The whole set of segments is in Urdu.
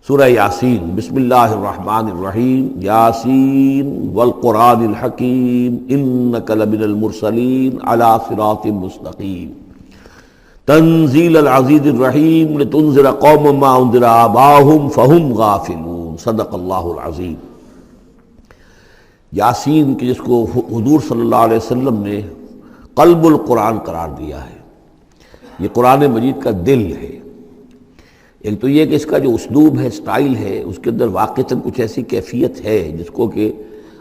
سورہ یاسین۔ بسم اللہ الرحمن الرحیم۔ یاسین والقرآن الحکیم انک لمن المرسلین علی صراط مستقیم تنزیل العزیز الرحیم لتنذر قوما ما انذر آباؤہم فہم غافلون۔ صدق اللہ العظیم۔ یاسین کی جس کو حضور صلی اللہ علیہ وسلم نے قلب القرآن قرار دیا ہے، یہ قرآن مجید کا دل ہے۔ ایک تو یہ کہ اس کا جو اسلوب ہے، سٹائل ہے، اس کے اندر واقعتاً کچھ ایسی کیفیت ہے جس کو کہ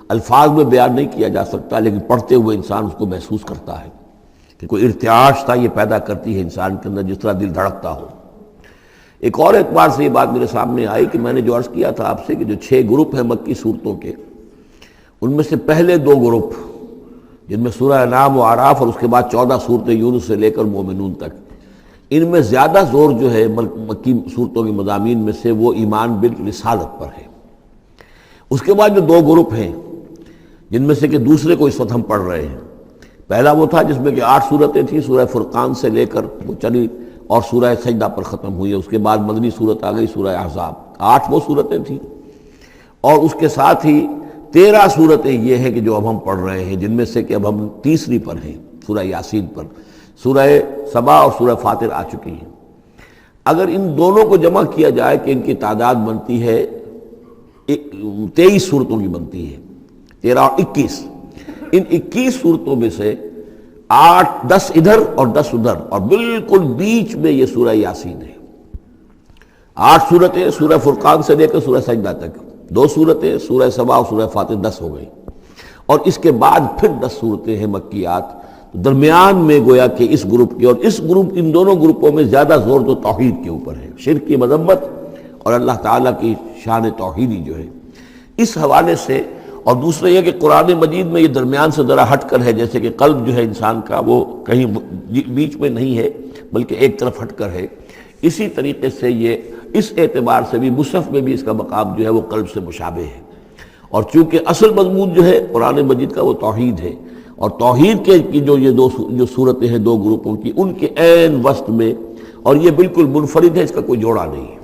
الفاظ میں بیان نہیں کیا جا سکتا، لیکن پڑھتے ہوئے انسان اس کو محسوس کرتا ہے کہ کوئی ارتعاش تھا یہ پیدا کرتی ہے انسان کے اندر، جس طرح دل دھڑکتا ہو۔ ایک اور اعتبار سے یہ بات میرے سامنے آئی کہ میں نے جو عرض کیا تھا آپ سے کہ جو 6 گروپ ہیں مکی صورتوں کے، ان میں سے پہلے 2 گروپ جن میں سورہ انعام و اعراف اور اس کے بعد 14 صورتیں یونس سے لے کر مومنون تک، ان میں زیادہ زور جو ہے مکی صورتوں کے مضامین میں سے وہ ایمان بالرسالت پر ہے۔ اس کے بعد جو 2 گروپ ہیں جن میں سے کہ دوسرے کو اس وقت ہم پڑھ رہے ہیں، پہلا وہ تھا جس میں کہ 8 صورتیں تھیں، سورہ فرقان سے لے کر وہ چلی اور سورہ سجدہ پر ختم ہوئی، اس کے بعد مدنی صورت آ گئی سورہ احزاب، 8 وہ صورتیں تھیں، اور اس کے ساتھ ہی 13 صورتیں یہ ہیں کہ جو اب ہم پڑھ رہے ہیں، جن میں سے کہ اب ہم تیسری پر ہیں، سورہ یاسین پر۔ سورہ سبا اور سورہ فاطر آ چکی ہیں۔ اگر ان دونوں کو جمع کیا جائے کہ ان کی تعداد بنتی ہے 23 صورتوں کی بنتی ہے، 13 اور 21۔ ان 21 صورتوں میں سے 10 ادھر اور 10 ادھر، اور بالکل بیچ میں یہ سورہ یاسین ہے۔ 8 صورتیں سورہ فرقان سے لے کر سورہ سجدہ تک، 2 صورتیں سورہ سبا اور سورہ فاطر، 10 ہو گئی، اور اس کے بعد پھر 10 صورتیں ہیں مکیات۔ درمیان میں گویا کہ اس گروپ کی اور اس گروپ، ان دونوں گروپوں میں زیادہ زور تو توحید کے اوپر ہے، شرک کی مذمت اور اللہ تعالیٰ کی شان توحیدی جو ہے، اس حوالے سے۔ اور دوسرا یہ کہ قرآن مجید میں یہ درمیان سے ذرا ہٹ کر ہے، جیسے کہ قلب جو ہے انسان کا وہ کہیں بیچ میں نہیں ہے بلکہ ایک طرف ہٹ کر ہے، اسی طریقے سے یہ اس اعتبار سے بھی مصحف میں بھی اس کا مقام جو ہے وہ قلب سے مشابہ ہے۔ اور چونکہ اصل مضمون جو ہے قرآن مجید کا وہ توحید ہے، اور توحید کے کی جو صورتیں ہیں 2 گروپوں کی، ان کے عین وسط میں، اور یہ بالکل منفرد ہے، اس کا کوئی جوڑا نہیں ہے۔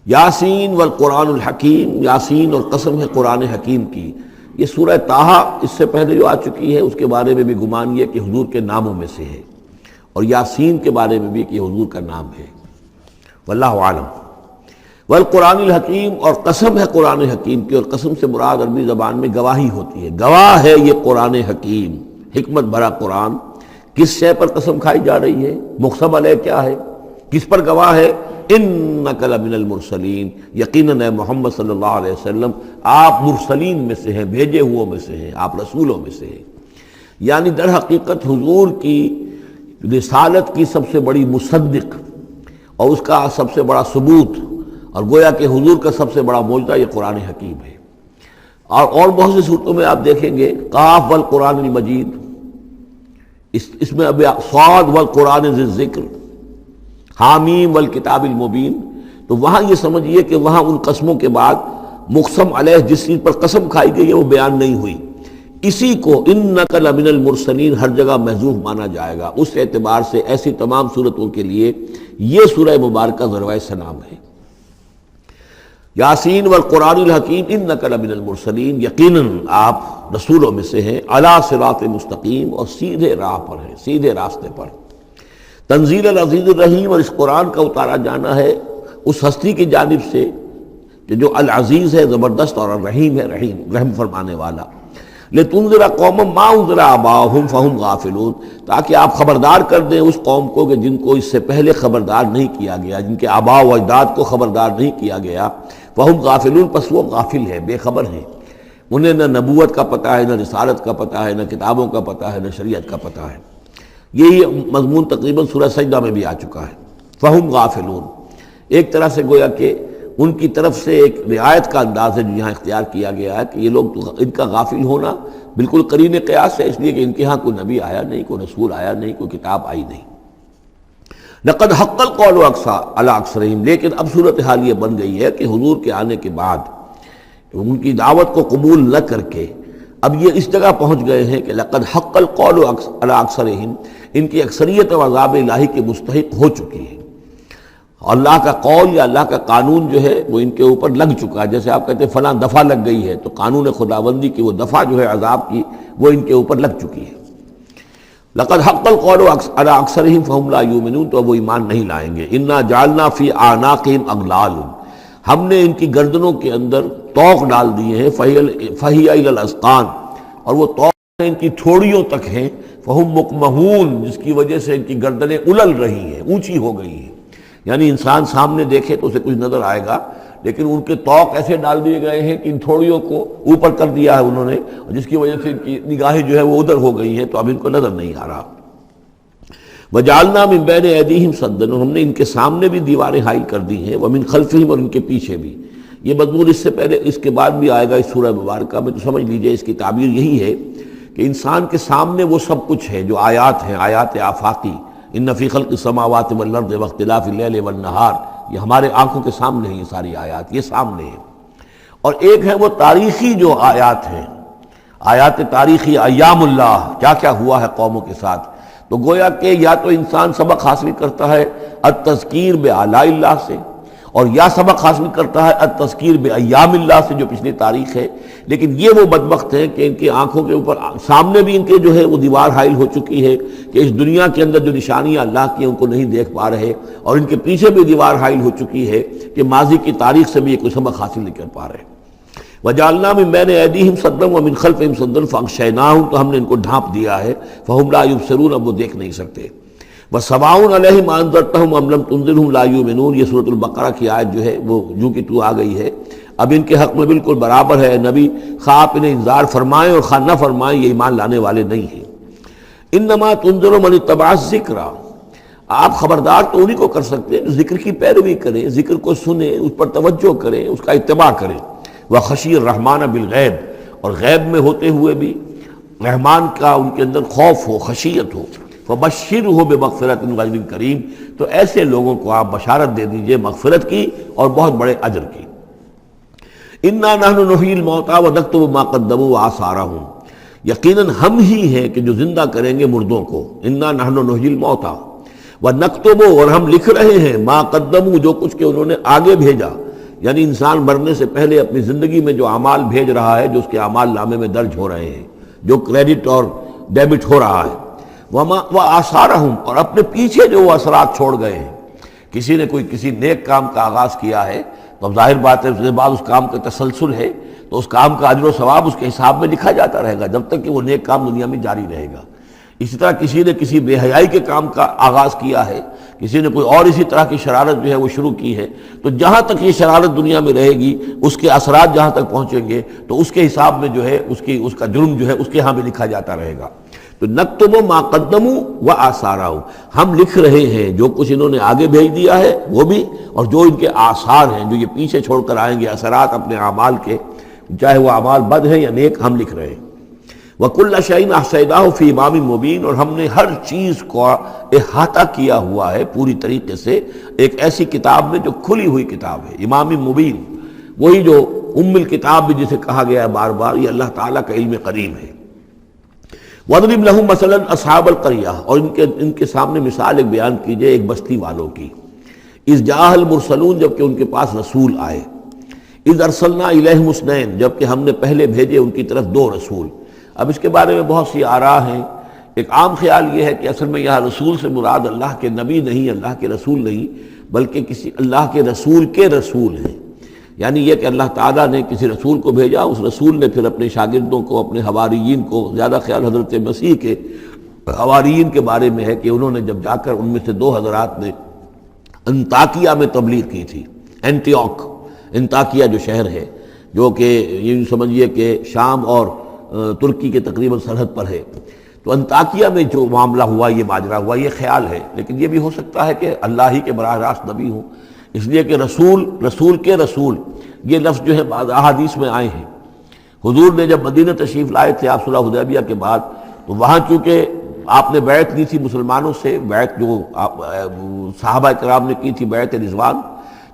یاسین والقرآن الحکیم، یاسین اور قسم ہے قرآن حکیم کی۔ یہ سورہ طٰہٰ اس سے پہلے جو آ چکی ہے، اس کے بارے میں بھی گمان یہ کہ حضور کے ناموں میں سے ہے، اور یاسین کے بارے میں بھی کہ حضور کا نام ہے، واللہ اعلم۔ والقرآن الحکیم، اور قسم ہے قرآن حکیم کی، اور قسم سے مراد عربی زبان میں گواہی ہوتی ہے، گواہ ہے یہ قرآن حکیم، حکمت بھرا قرآن۔ کس شے پر قسم کھائی جا رہی ہے؟ مقسم علیہ کیا ہے؟ کس پر گواہ ہے؟ انک لمن المرسلین، یقیناً اے محمد صلی اللہ علیہ وسلم آپ مرسلین میں سے ہیں، بھیجے ہوئوں میں سے ہیں، آپ رسولوں میں سے ہیں۔ یعنی در حقیقت حضور کی رسالت کی سب سے بڑی مصدق اور اس کا سب سے بڑا ثبوت، اور گویا کہ حضور کا سب سے بڑا معجزہ یہ قرآن حکیم ہے۔ اور بہت سی صورتوں میں آپ دیکھیں گے قاف والقرآن المجید، اس میں اب صاد والقرآن ذی الذکر، حامیم والکتاب المبین، تو وہاں یہ سمجھیے کہ وہاں ان قسموں کے بعد مقسم علیہ جس چیز پر قسم کھائی گئی ہے وہ بیان نہیں ہوئی، اسی کو انک لمن المرسلین ہر جگہ محذوف مانا جائے گا۔ اس اعتبار سے ایسی تمام صورتوں کے لیے یہ سورہ مبارکہ ذروۂ سلام ہے۔ یاسین والقرآن الحکیم انک لمن المرسلین، یقیناً آپ رسولوں میں سے ہیں، علی صراط مستقیم، اور سیدھے راہ پر ہیں، سیدھے راستے پر۔ تنزیل العزیز الرحیم، اور اس قرآن کا اتارا جانا ہے اس ہستی کی جانب سے کہ جو العزیز ہے، زبردست، اور الرحیم ہے، رحم فرمانے والا۔ لتنذر قوما ما انذر آباؤہم فہم غافلون، تاکہ آپ خبردار کر دیں اس قوم کو کہ جن کو اس سے پہلے خبردار نہیں کیا گیا، جن کے آباء و اجداد کو خبردار نہیں کیا گیا، فہم غافلون، پس وہ غافل ہے، بے خبر ہیں، انہیں نہ نبوت کا پتہ ہے، نہ رسالت کا پتہ ہے، نہ کتابوں کا پتہ ہے، نہ شریعت کا پتہ ہے۔ یہی مضمون تقریباً سورہ سجدہ میں بھی آ چکا ہے، فہم غافلون۔ ایک طرح سے گویا کہ ان کی طرف سے ایک رعایت کا انداز ہے جو یہاں اختیار کیا گیا ہے کہ یہ لوگ، ان کا غافل ہونا بالکل قرین قیاس ہے، اس لیے کہ ان کے ہاں کوئی نبی آیا نہیں، کوئی رسول آیا نہیں، کوئی کتاب آئی نہیں۔ لقد حق القول علی اکثرہم، لیکن اب صورتحال یہ بن گئی ہے کہ حضور کے آنے کے بعد ان کی دعوت کو قبول نہ کر کے اب یہ اس جگہ پہنچ گئے ہیں کہ لقد حق القول علی اکثرہم، ان کی اکثریت عذاب الہی کے مستحق ہو چکی ہے۔ اللہ کا قول یا اللہ کا قانون جو ہے وہ ان کے اوپر لگ چکا ہے. جیسے آپ کہتے ہیں فلاں دفعہ لگ گئی ہے، تو قانون خداوندی کی وہ دفعہ جو ہے عذاب کی وہ ان کے اوپر لگ چکی ہے. لقد حق القول علی اکثرهم فهم لا یؤمنون، تو وہ ایمان نہیں لائیں گے. انا جعلنا فی اعناقهم اغلال، ہم نے ان کی گردنوں کے اندر طوق ڈال دیے ہیں. فہی الی الاذقان، اور وہ طوق ان کی تھوڑیوں تک ہیں. فہم مقمحون، جس کی وجہ سے ان کی گردنیں الل رہی ہیں، اونچی ہو گئی ہیں. یعنی انسان سامنے دیکھے تو اسے کچھ نظر آئے گا، لیکن ان کے طوق ایسے ڈال دیے گئے ہیں کہ ان تھوڑیوں کو اوپر کر دیا ہے انہوں نے، جس کی وجہ سے ان کی نگاہیں جو ہے وہ ادھر ہو گئی ہیں، تو اب ان کو نظر نہیں آ رہا. وجعلنا من بین ایدیہم سدا، ہم نے ان کے سامنے بھی دیواریں حائل کر دی ہیں، ومن خلفہم، اور ان کے پیچھے بھی. یہ مضمون اس سے پہلے اس کے بعد بھی آئے گا اس سورہ مبارکہ میں، تو سمجھ لیجئے اس کی تعبیر یہی ہے کہ انسان کے سامنے وہ سب کچھ ہے جو آیات ہیں، آیات آفاقی. ان فی خلق السماوات والارض واختلاف اللیل والنہار، یہ ہمارے آنکھوں کے سامنے ہیں، یہ ساری آیات یہ سامنے ہیں. اور ایک ہے وہ تاریخی جو آیات ہیں، آیات تاریخی، ایام اللہ، کیا کیا ہوا ہے قوموں کے ساتھ. تو گویا کہ یا تو انسان سبق حاصل کرتا ہے التذکیر بآلاء اللہ سے، اور یا سبق حاصل کرتا ہے التذکیر بایام اللہ سے جو پچھلی تاریخ ہے. لیکن یہ وہ بدبخت ہیں کہ ان کی آنکھوں کے اوپر سامنے بھی ان کے جو ہے وہ دیوار حائل ہو چکی ہے کہ اس دنیا کے اندر جو نشانیاں اللہ کی ہیں ان کو نہیں دیکھ پا رہے، اور ان کے پیچھے بھی دیوار حائل ہو چکی ہے کہ ماضی کی تاریخ سے بھی یہ کوئی سبق حاصل نہیں کر پا رہے. وجعلنا من بین ایدیہم سدا ومن خلفہم سدا فاغشیناہم، تو ہم نے ان کو ڈھانپ دیا ہے. فہم لا یبصرون، اب وہ دیکھ نہیں سکتے. وسواء علیہم انذرتہم ام لم تنذرہم لا یؤمنون، یہ سورۃ البقرہ کی آیت جو ہے وہ جو کہ تو آ گئی ہے. اب ان کے حق میں بالکل برابر ہے نبی، خواہ آپ انہیں انذار فرمائیں اور خواہ نہ فرمائیں، یہ ایمان لانے والے نہیں ہیں. انما تنذر من اتبع الذکر، آپ خبردار تو انہی کو کر سکتے ہیں جو ذکر کی پیروی کریں، ذکر کو سنیں، اس پر توجہ کریں، اس کا اتباع کریں. وخشی الرحمن بالغیب، اور غیب میں ہوتے ہوئے بھی رحمان کا ان کے اندر خوف ہو، خشیت ہو. فبشرہ بمغفرۃ واجر کریم، تو ایسے لوگوں کو آپ بشارت دے دیجئے مغفرت کی اور بہت بڑے اجر کی. انا نحن نحیی الموتى ونکتب ما قدموا وآثارهم، یقیناً ہم ہی ہیں کہ جو زندہ کریں گے مردوں کو. انا نحن نحیی الموتى ونکتب، اور ہم لکھ رہے ہیں ما قدموا، جو کچھ کہ انہوں نے آگے بھیجا. یعنی انسان مرنے سے پہلے اپنی زندگی میں جو اعمال بھیج رہا ہے، جو اس کے اعمال نامے میں درج ہو رہے ہیں، جو کریڈٹ اور ڈیبٹ ہو رہا ہے. وآثارہم، اور اپنے پیچھے جو وہ اثرات چھوڑ گئے ہیں. کسی نے کوئی کسی نیک کام کا آغاز کیا ہے تو اب ظاہر بات ہے اس کے بعد اس کام کا تسلسل ہے، تو اس کام کا اجر و ثواب اس کے حساب میں لکھا جاتا رہے گا جب تک کہ وہ نیک کام دنیا میں جاری رہے گا. اسی طرح کسی نے کسی بے حیائی کے کام کا آغاز کیا ہے، کسی نے کوئی اور اسی طرح کی شرارت جو ہے وہ شروع کی ہے، تو جہاں تک یہ شرارت دنیا میں رہے گی، اس کے اثرات جہاں تک پہنچیں گے تو اس کے حساب میں جو ہے اس کا جرم جو ہے اس کے ہاں بھی لکھا جاتا رہے گا. تو نکتب ما قدموا وآثارہم، ہم لکھ رہے ہیں جو کچھ انہوں نے آگے بھیج دیا ہے وہ بھی، اور جو ان کے آثار ہیں جو یہ پیچھے چھوڑ کر آئیں گے اثرات اپنے اعمال کے، چاہے وہ اعمال بد ہیں یا نیک، ہم لکھ رہے ہیں. وَكُلَّ شَيْءٍ أَحْصَيْنَاهُ فِي إِمَامٍ مُبِينٍ، اور ہم نے ہر چیز کو احاطہ کیا ہوا ہے پوری طریقے سے ایک ایسی کتاب میں جو کھلی ہوئی کتاب ہے. امام مبین، وہی جو ام الکتاب بھی جسے کہا گیا ہے بار بار، یہ اللہ تعالیٰ کا علم قدیم ہے. وَاضْرِبْ لَهُم مَثَلًا أَصْحَابَ الْقَرْيَةِ، اور ان کے سامنے مثال ایک بیان کیجئے ایک بستی والوں کی. اِذْ جَاءَ الْمُرْسَلُونَ، جب کہ ان کے پاس رسول آئے. اِذْ أَرْسَلْنَا إِلَيْهِمُ اثْنَيْنِ، جب کہ ہم نے پہلے بھیجے ان کی طرف دو رسول. اب اس کے بارے میں بہت سی آراء ہیں. ایک عام خیال یہ ہے کہ اصل میں یہاں رسول سے مراد اللہ کے نبی نہیں، اللہ کے رسول نہیں، بلکہ کسی اللہ کے رسول ہیں. یعنی یہ کہ اللہ تعالیٰ نے کسی رسول کو بھیجا، اس رسول نے پھر اپنے شاگردوں کو، اپنے حواریین کو، زیادہ خیال حضرت مسیح کے حواریین کے بارے میں ہے کہ انہوں نے جب جا کر ان میں سے دو حضرات نے انطاکیہ میں تبلیغ کی تھی. اینٹیوک، انطاکیہ جو شہر ہے، جو کہ یہ سمجھیے کہ شام اور ترکی کے تقریباً سرحد پر ہے. تو انطاکیہ میں جو معاملہ ہوا، یہ ماجرا ہوا، یہ خیال ہے، لیکن یہ بھی ہو سکتا ہے کہ اللہ ہی کے براہ راست نبی ہوں، اس لیے کہ رسول کے رسول یہ لفظ جو ہے بعض احادیث میں آئے ہیں. حضور نے جب مدینہ تشریف لائے تھے آپ صلح حدیبیہ کے بعد، تو وہاں چونکہ آپ نے بیعت لی تھی مسلمانوں سے، بیعت جو صحابہ کرام نے کی تھی بیعت رضوان،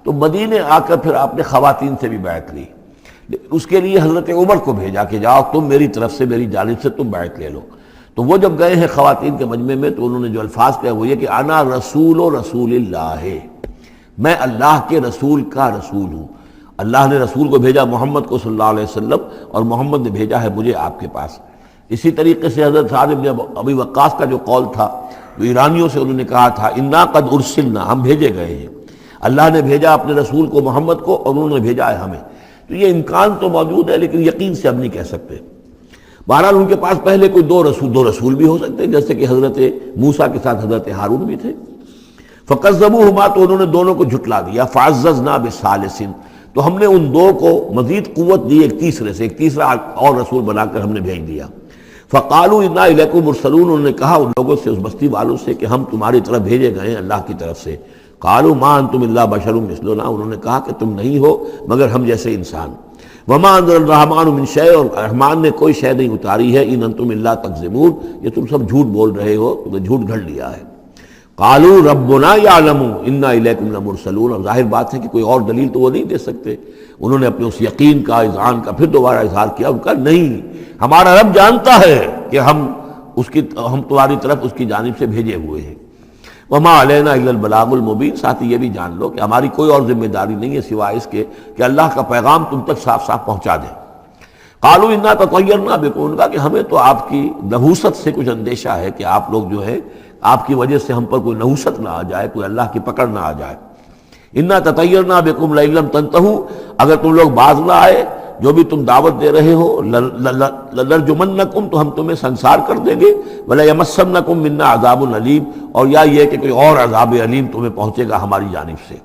تو مدینے آ کر پھر آپ نے خواتین سے بھی بیعت لی. اس کے لیے حضرت عمر کو بھیجا کہ جاؤ تم میری طرف سے، میری جانب سے تم بیعت لے لو. تو وہ جب گئے ہیں خواتین کے مجمع میں تو انہوں نے جو الفاظ کہے وہ یہ کہ انا رسول اللہ، میں اللہ کے رسول کا رسول ہوں۔ اللہ نے رسول کو بھیجا محمد کو صلی اللہ علیہ وسلم، اور محمد نے بھیجا ہے مجھے آپ کے پاس۔ اسی طریقے سے حضرت سعد بن ابی وقاص کا جو قول تھا، جو ایرانیوں سے انہوں نے کہا تھا انا قد ارسلنا، ہم بھیجے گئے ہیں، اللہ نے بھیجا اپنے رسول کو محمد کو اور انہوں نے بھیجا ہے ہمیں۔ تو یہ امکان تو موجود ہے لیکن یقین سے ہم نہیں کہہ سکتے۔ بہرحال ان کے پاس پہلے کوئی دو رسول بھی ہو سکتے ہیں، جیسے کہ حضرت موسیٰ کے ساتھ حضرت ہارون بھی تھے۔ فکذبوہما، تو انہوں نے دونوں کو جھٹلا دیا۔ فعززنا بثالث، تو ہم نے ان دو کو مزید قوت دی ایک تیسرے سے، ایک تیسرا اور رسول بنا کر ہم نے بھیج دیا۔ فقالوا انا الیکم مرسلون، انہوں نے کہا ان لوگوں سے، اس بستی والوں سے کہ ہم تمہاری طرف بھیجے گئے ہیں اللہ کی طرف سے۔ قالوا ما انتم الا بشر مثلنا، انہوں نے کہا کہ تم نہیں ہو مگر ہم جیسے انسان۔ وما انزل الرحمن من شیء، اور رحمان نے کوئی شے نہیں اتاری ہے۔ ان انتم الا تکذبون، یہ تم سب جھوٹ بول رہے ہو، تم نے جھوٹ گھڑ لیا ہے۔ قالوا ربنا یعلم انا الیکم لمرسلون، اور ظاہر بات ہے کہ کوئی اور دلیل تو وہ نہیں دے سکتے۔ انہوں نے اپنے اس یقین کا، اذعان کا پھر دوبارہ اظہار کیا، ان کا نہیں، ہمارا رب جانتا ہے کہ ہم تمہاری طرف اس کی جانب سے بھیجے ہوئے ہیں۔ وما علینا الا البلاغ المبین، ساتھ ہی یہ بھی جان لو کہ ہماری کوئی اور ذمہ داری نہیں ہے سوائے اس کے کہ اللہ کا پیغام تم تک صاف صاف پہنچا دیں۔ قالوا انا تطیرنا بکم، ان کا کہ ہمیں تو آپ کی نحوست سے کچھ اندیشہ ہے کہ آپ لوگ جو ہے آپ کی وجہ سے ہم پر کوئی نحوست نہ آ جائے، کوئی اللہ کی پکڑ نہ آ جائے۔ انا تطیرنا بکم لئن لم تنتہوا، اگر تم لوگ باز نہ آئے جو بھی تم دعوت دے رہے ہو، لنرجمنکم، تو ہم تمہیں سنسار کر دیں گے، ولیمسنکم منا عذاب علیم، اور یا یہ کہ کوئی اور عذاب علیم تمہیں پہنچے گا ہماری جانب سے۔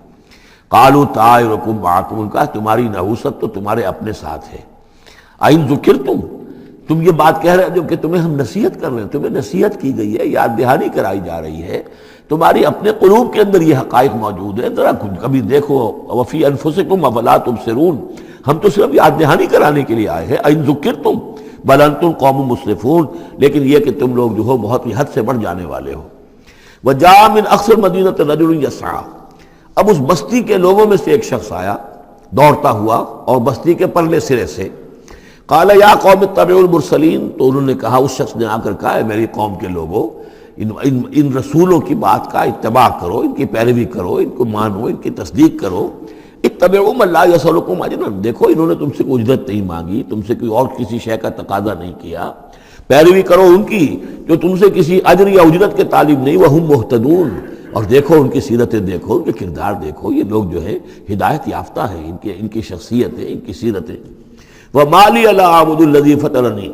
قالوا طائرکم معکم، ان کا تمہاری نحوست تو تمہارے اپنے ساتھ ہے۔ این ذکرتم، تم یہ بات کہہ رہے ہو کہ تمہیں ہم نصیحت کر رہے ہیں، تمہیں نصیحت کی گئی ہے، یاد دہانی کرائی جا رہی ہے، تمہاری اپنے قلوب کے اندر یہ حقائق موجود ہیں، ذرا کبھی دیکھو۔ وفی انفسکم افلا تبصرون، ہم تو صرف یاد دہانی کرانے کے لیے آئے ہیں۔ این ذکرتم بل انتم قوم مسرفون، لیکن یہ کہ تم لوگ جو ہو بہت ہی حد سے بڑھ جانے والے ہو۔ وجاء من اقصى المدینة رجل یسعى، اب اس بستی کے لوگوں میں سے ایک شخص آیا دوڑتا ہوا، اور بستی کے پرلے سرے سے۔ قال یا قوم اتبعوا المرسلین، تو انہوں نے کہا، اس شخص نے آ کر کہا، ہے میری قوم کے لوگوں، ان رسولوں کی بات کا اتباع کرو، ان کی پیروی کرو، ان کو مانو، ان کی تصدیق کرو۔ اتبعوا من لا یسألکم اجرا، دیکھو انہوں نے تم سے کوئی اجرت نہیں مانگی، تم سے کوئی اور کسی شے کا تقاضا نہیں کیا، پیروی کرو ان کی جو تم سے کسی اجر یا اجرت کے طالب نہیں۔ وہم مہتدون، اور دیکھو ان کی سیرتیں، دیکھو ان کے کردار، دیکھو یہ لوگ جو ہے ہدایت یافتہ ہیں، ان کی شخصیتیں، ان کی سیرتیں۔ وَمَا لِيَ لَا أَعْبُدُ الَّذِي فَطَرَنِي،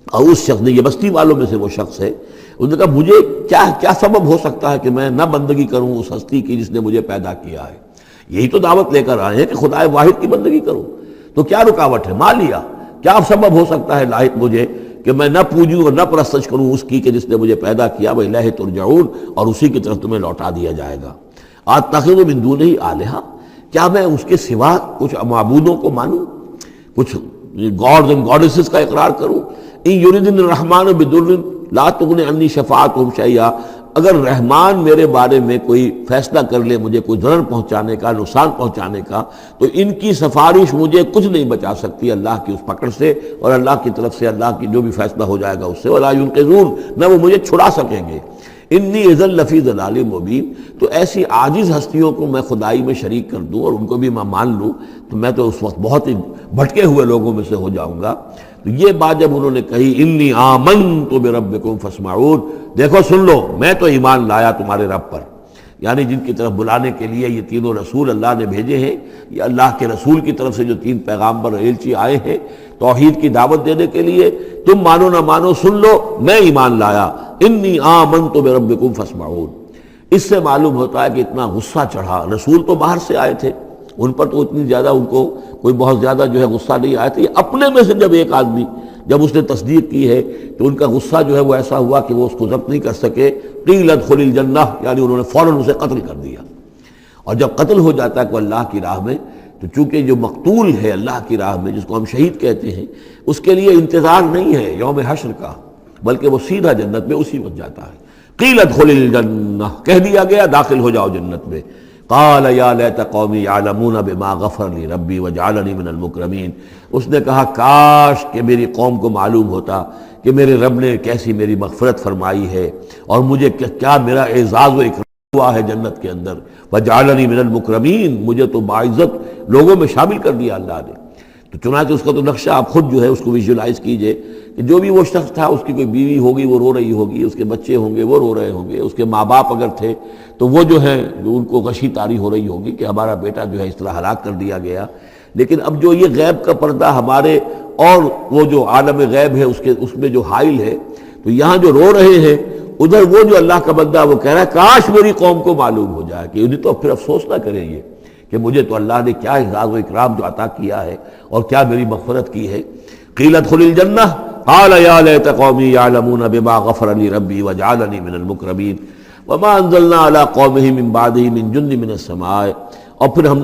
اور اس شخص نے، یہ بستی والوں میں سے وہ شخص ہے، انہوں نے کہا مجھے کیا سبب ہو سکتا ہے کہ میں نہ بندگی کروں اس ہستی کی جس نے مجھے پیدا کیا ہے؟ یہی تو دعوت لے کر آئے ہیں کہ خدا واحد کی بندگی کروں، تو کیا رکاوٹ ہے؟ ما لیا، کیا سبب ہو سکتا ہے لاحق مجھے کہ میں نہ پوجوں اور نہ پرستش کروں اس کی کہ جس نے مجھے پیدا کیا، وَإِلَيْهِ تُرْجَعُونَ، اور اسی کی طرف تمہیں لوٹا دیا جائے گا۔ أَتَّخِذُ مِن دُونِهِ آلِهَةً، کیا میں اس کے سوا کچھ معبودوں کو مانوں، کچھ گاڈز اینڈ گاڈیسز کا اقرار کروں؟ ان یریدن الرحمن بدر لا تغن عنی شفاعتهم شیئا، اگر رحمان میرے بارے میں کوئی فیصلہ کر لے، مجھے کوئی ضرر پہنچانے کا، نقصان پہنچانے کا، تو ان کی سفارش مجھے کچھ نہیں بچا سکتی اللہ کی اس پکڑ سے، اور اللہ کی طرف سے اللہ کی جو بھی فیصلہ ہو جائے گا اس سے۔ ولا ينقذون، نہ وہ مجھے چھڑا سکیں گے۔ انی اذا لفی ضلال مبین، تو ایسی عاجز ہستیوں کو میں خدائی میں شریک کر دوں اور ان کو بھی میں مان لوں تو میں تو اس وقت بہت ہی بھٹکے ہوئے لوگوں میں سے ہو جاؤں گا۔ تو یہ بات جب انہوں نے کہی، انی آمنت بربکم فاسمعون، دیکھو سن لو، میں تو ایمان لایا تمہارے رب پر، یعنی جن کی طرف بلانے کے لیے یہ تینوں رسول اللہ نے بھیجے ہیں، یہ اللہ کے رسول کی طرف سے جو تین پیغامبر ایلچی آئے ہیں توحید کی دعوت دینے کے لیے، تم مانو نہ مانو سن لو، میں ایمان لایا۔ انی آمنت بربکم فاسمعون، اس سے معلوم ہوتا ہے کہ اتنا غصہ چڑھا، رسول تو باہر سے آئے تھے، ان پر تو اتنی زیادہ ان کو کوئی بہت زیادہ جو ہے غصہ نہیں آیا تھا، اپنے میں سے جب ایک آدمی جب اس نے تصدیق کی ہے تو ان کا غصہ جو ہے وہ ایسا ہوا کہ وہ اس کو ضبط نہیں کر سکے۔ قیل ادخل الجنہ، یعنی انہوں نے فوراً اسے قتل کر دیا، اور جب قتل ہو جاتا ہے کوئی اللہ کی راہ میں تو چونکہ جو مقتول ہے اللہ کی راہ میں، جس کو ہم شہید کہتے ہیں، اس کے لیے انتظار نہیں ہے یوم حشر کا، بلکہ وہ سیدھا جنت میں اسی وقت جاتا ہے۔ قیل ادخل الجنہ، کہہ دیا گیا داخل ہو جاؤ جنت میں۔ قال یا لیت قومی یعلمون بما غفر لی ربی وجعلنی من المکرمین، اس نے کہا کاش کہ میری قوم کو معلوم ہوتا کہ میرے رب نے کیسی میری مغفرت فرمائی ہے اور مجھے کیا میرا اعزاز و اکرام ہوا ہے جنت کے اندر، وجعلنی من المکرمین، مجھے تو باعزت لوگوں میں شامل کر دیا اللہ نے۔ تو چنانچہ اس کا تو نقشہ آپ خود جو ہے اس کو ویژولائز کیجئے کہ جو بھی وہ شخص تھا، اس کی کوئی بیوی ہوگی وہ رو رہی ہوگی، اس کے بچے ہوں گے وہ رو رہے ہوں گے، اس کے ماں باپ اگر تھے تو وہ جو ہیں ان کو غشی طاری ہو رہی ہوگی کہ ہمارا بیٹا جو ہے اس طرح ہلاک کر دیا گیا۔ لیکن اب جو یہ غیب کا پردہ ہمارے اور وہ جو عالم غیب ہے اس میں جو حائل ہے، تو یہاں جو رو رہے ہیں ادھر وہ جو اللہ کا بندہ وہ کہہ رہا ہے کاش میری قوم کو معلوم ہو جائے، کہ انہیں تو پھر افسوس نہ کریں یہ کہ مجھے تو اللہ نے کیا اعزاز و اکرام جو عطا کیا ہے اور کیا میری مغفرت کی ہے۔ قیل ادخل الجنہ قال یا لیت قومی یعلمون بما غفر لی ربی وجعلنی من المکرمین وما انزلنا علی قومہ من بعدہ من جند من السماء، اور پھر ہم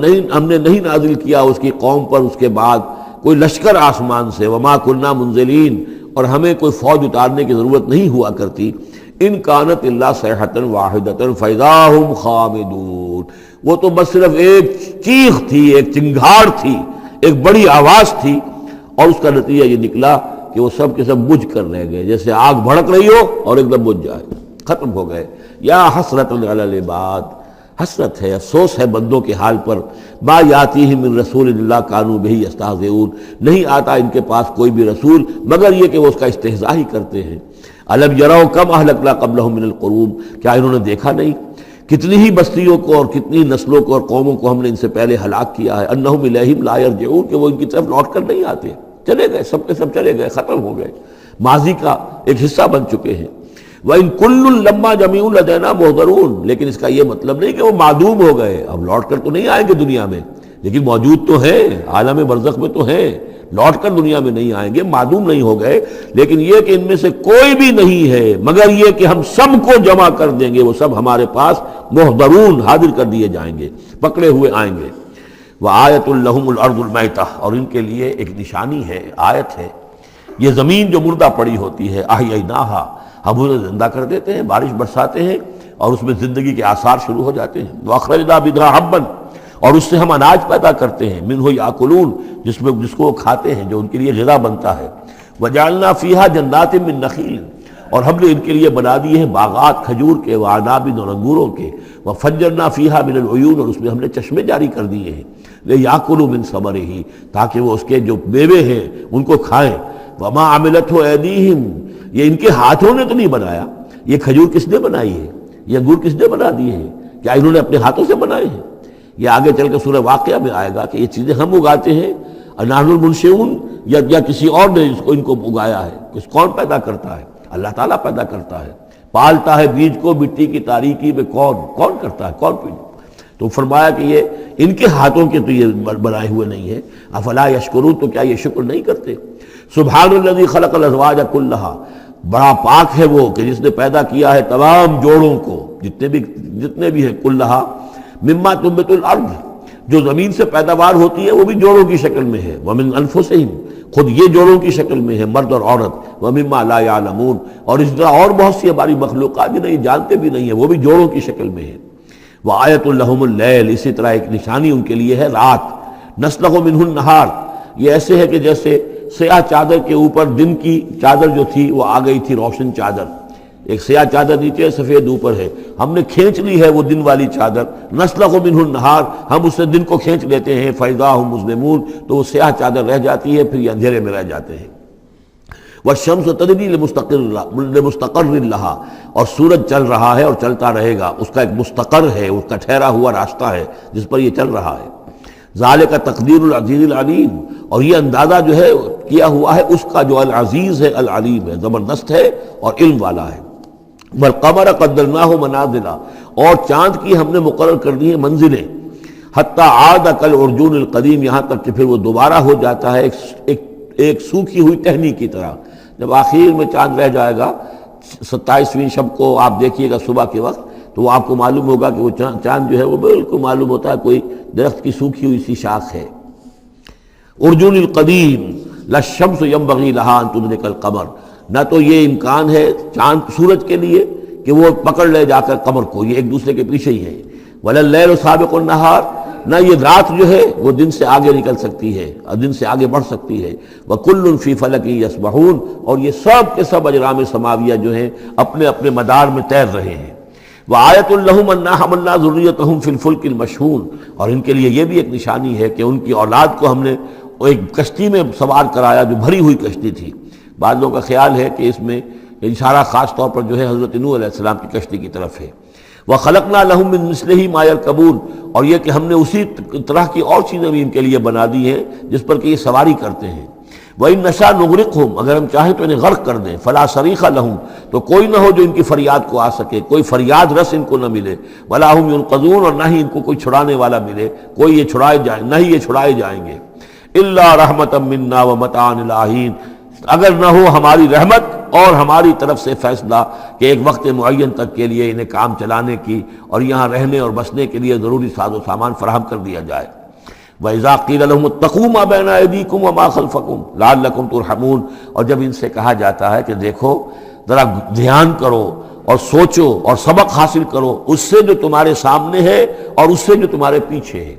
نے نہیں نازل کیا اس کی قوم پر اس کے بعد کوئی لشکر آسمان سے، وما کننا منزلین، اور ہمیں کوئی فوج اتارنے کی ضرورت نہیں ہوا کرتی، ان کانت الا صیحۃ واحدۃ فاذا ہم خامدون، وہ تو بس صرف ایک چیخ تھی، ایک چنگھاڑ تھی، ایک بڑی آواز تھی، اور اس کا نتیجہ یہ نکلا کہ وہ سب کے سب بجھ کر رہ گئے، جیسے آگ بھڑک رہی ہو اور ایک دم بجھ جائے، ختم ہو گئے۔ یا حسرۃ علی العباد، حسرت ہے، افسوس ہے بندوں کے حال پر، ما یاتیہم من رسول اللہ کانوا بہ یستہزئون، نہیں آتا ان کے پاس کوئی بھی رسول مگر یہ کہ وہ اس کا استہزاء ہی کرتے ہیں۔ الم یروا کم اہلکنا قبلہم من القرون، کیا انہوں نے دیکھا نہیں کتنی ہی بستیوں کو اور کتنی نسلوں کو اور قوموں کو ہم نے ان سے پہلے ہلاک کیا ہے، انہم الیہم لا یرجعون، کہ وہ ان کی طرف لوٹ کر نہیں آتے، چلے گئے، سب کے سب چلے گئے، ختم ہو گئے، ماضی کا ایک حصہ بن چکے ہیں۔ وَإِن كُلٌّ لَمَّا جَمِيعٌ لَدَيْنَا مُحْضَرُونَ، لیکن اس کا یہ مطلب نہیں کہ وہ معدوم ہو گئے، اب لوٹ کر تو نہیں آئیں گے دنیا میں، لیکن موجود تو ہیں، عالم برزخ میں تو ہیں، لوٹ کر دنیا میں نہیں آئیں گے، معدوم نہیں ہو گئے، لیکن یہ کہ ان میں سے کوئی بھی نہیں ہے مگر یہ کہ ہم سب کو جمع کر دیں گے، وہ سب ہمارے پاس محضرون، حاضر کر دیے جائیں گے، پکڑے ہوئے آئیں گے۔ وَآیَةٌ لَهُمُ الْأَرْضُ الْمَيْتَةُ، اور ان کے لیے ایک نشانی ہے، آیت ہے، یہ زمین جو مردہ پڑی ہوتی ہے، احییناہا، ہم اسے زندہ کر دیتے ہیں، بارش برساتے ہیں اور اس میں زندگی کے آثار شروع ہو جاتے ہیں۔ وَأَخْرَجْنَا بِهَا حَبًّا، اور اس سے ہم اناج پیدا کرتے ہیں، مِنْهُ يَأْكُلُونَ، جس کو وہ کھاتے ہیں، جو ان کے لیے غذا بنتا ہے۔ وَجَعَلْنَا فِيهَا جَنَّاتٍ مِّن نَخِيلٍ، اور ہم نے ان کے لیے بنا دیے ہیں باغات کھجور کے، وَأَعْنَابٍ، اور انگوروں کے، وَفَجَّرْنَا فِيهَا مِنَ الْعُيُونِ، اور اس میں ہم نے چشمے جاری کر دیے ہیں، لِيَأْكُلُوا مِن ثَمَرِهِ، تاکہ وہ اس کے جو میوے ہیں ان کو کھائیں۔ وَمَا عَمِلَتْهُ أَيْدِيهِمْ، یہ ان کے ہاتھوں نے تو نہیں بنایا، یہ کھجور کس نے بنائی ہے، یہ انگور کس نے بنا دیے ہیں، کیا انہوں نے اپنے ہاتھوں سے بنائے ہیں؟ یہ آگے چل کے سورہ واقعہ میں آئے گا کہ یہ چیزیں ہم اگاتے ہیں، نحن المنشئون، یا کسی اور نے ان کو اگایا ہے، کون پیدا کرتا ہے؟ اللہ تعالیٰ پیدا کرتا ہے، پالتا ہے بیج کو مٹی کی تاریکی میں، کون کرتا ہے، کون پیدا؟ تو فرمایا کہ یہ ان کے ہاتھوں کے تو یہ بنائے ہوئے نہیں ہے۔ افلا یشکرون، تو کیا یہ شکر نہیں کرتے؟ سبحان الذی خلق الازواج کلھا، بڑا پاک ہے وہ کہ جس نے پیدا کیا ہے تمام جوڑوں کو، جتنے بھی ہیں، کلھا مما تنبت الارض، جو زمین سے پیداوار ہوتی ہے وہ بھی جوڑوں کی شکل میں ہے، ومن انفسہم، خود یہ جوڑوں کی شکل میں ہے، مرد اور عورت، ومما لا یعلمون، اور اس طرح اور بہت سی ہماری مخلوقات جو نہیں جانتے بھی نہیں ہیں، وہ بھی جوڑوں کی شکل میں ہے۔ وآیۃ لہم اللیل، اسی طرح ایک نشانی ان کے لیے ہے رات، نسلخ منہ النہار، یہ ایسے ہے کہ جیسے سیاہ چادر کے اوپر دن کی چادر جو تھی وہ آ گئی تھی روشن چادر، ایک سیاہ چادر نیچے سفید اوپر ہے، ہم نے کھینچ لی ہے وہ دن والی چادر، نسلخ منہ النہار، ہم اس سے دن کو کھینچ لیتے ہیں، فاذا ہم مظلمون، تو وہ سیاہ چادر رہ جاتی ہے، پھر یہ اندھیرے میں رہ جاتے ہیں۔ والشمس تجری لمستقر لہا، اور سورج چل رہا ہے اور چلتا رہے گا، اس کا ایک مستقر ہے، اس کا ٹھہرا ہوا راستہ ہے جس پر یہ چل رہا ہے۔ ذالک تقدیر العزیز العلیم، اور یہ اندازہ جو ہے کیا ہوا ہے اس کا جو العزیز ہے، العلیم ہے، زبردست ہے اور علم والا ہے۔ والقمر قدرناہ منازل، اور چاند کی ہم نے مقرر کر دی ہیں منزلیں، حتی عاد کالعرجون القدیم، یہاں تک کہ پھر وہ دوبارہ ہو جاتا ہے ایک سوکھی ہوئی ٹہنی کی طرح۔ جب آخر میں چاند رہ جائے گا 27ویں شب کو آپ دیکھیے گا صبح کے وقت، تو وہ آپ کو معلوم ہوگا کہ وہ چاند جو ہے وہ بالکل معلوم ہوتا ہے کوئی درخت کی سوکھی ہوئی سی شاخ ہے۔ ارجون القدیم لا الشمس ينبغي لها ان تدرك القمر، نہ تو یہ امکان ہے چاند سورج کے لیے کہ وہ پکڑ لے جا کر قمر کو، یہ ایک دوسرے کے پیچھے ہی ہے۔ ولا الليل سابق النهار، نہ یہ رات جو ہے وہ دن سے آگے نکل سکتی ہے اور دن سے آگے بڑھ سکتی ہے۔ وَكُلٌّ فِي فَلَكٍ يَسْبَحُونَ، اور یہ سب کے سب اجرام سماویہ جو ہیں اپنے اپنے مدار میں تیر رہے ہیں۔ وآیۃ لہم انا حملنا ذریتہم فی الفلک المشحون، اور ان کے لیے یہ بھی ایک نشانی ہے کہ ان کی اولاد کو ہم نے ایک کشتی میں سوار کرایا جو بھری ہوئی کشتی تھی۔ بعض لوگوں کا خیال ہے کہ اس میں اشارہ خاص طور پر جو ہے حضرت نوح علیہ السلام کی کشتی کی طرف ہے۔ وَخَلَقْنَا لَهُم مِّن مِّثْلِهِ مَا يَرْكَبُونَ، اور یہ کہ ہم نے اسی طرح کی اور چیزیں بھی ان کے لیے بنا دی ہیں جس پر کہ یہ سواری کرتے ہیں۔ وَإِن نَّشَأْ نُغْرِقْهُمْ، اگر ہم چاہیں تو انہیں غرق کر دیں، فَلَا صَرِيخَ لَهُمْ، تو کوئی نہ ہو جو ان کی فریاد کو آ سکے، کوئی فریاد رس ان کو نہ ملے، وَلَا هُمْ يُنقَذُونَ، اور نہ ہی ان کو کوئی چھڑانے والا ملے، کوئی یہ چھڑائے جائیں، نہ ہی یہ چھڑائے جائیں گے۔ إِلَّا رَحْمَةً مِّنَّا وَمَتَاعًا إِلَىٰ حِينٍ، اگر نہ ہو ہماری رحمت اور ہماری طرف سے فیصلہ کہ ایک وقت معین تک کے لیے انہیں کام چلانے کی اور یہاں رہنے اور بسنے کے لیے ضروری ساز و سامان فراہم کر دیا جائے۔ وَإِذَا قِيلَ لَهُمُ اتَّقُوا مَا بَيْنَ أَيْدِيكُمْ وَمَا خَلْفَكُمْ لَعَلَّكُمْ تُرْحَمُونَ، اور جب ان سے کہا جاتا ہے کہ دیکھو ذرا دھیان کرو اور سوچو اور سبق حاصل کرو اس سے جو تمہارے سامنے ہے اور اس سے جو تمہارے پیچھے ہے۔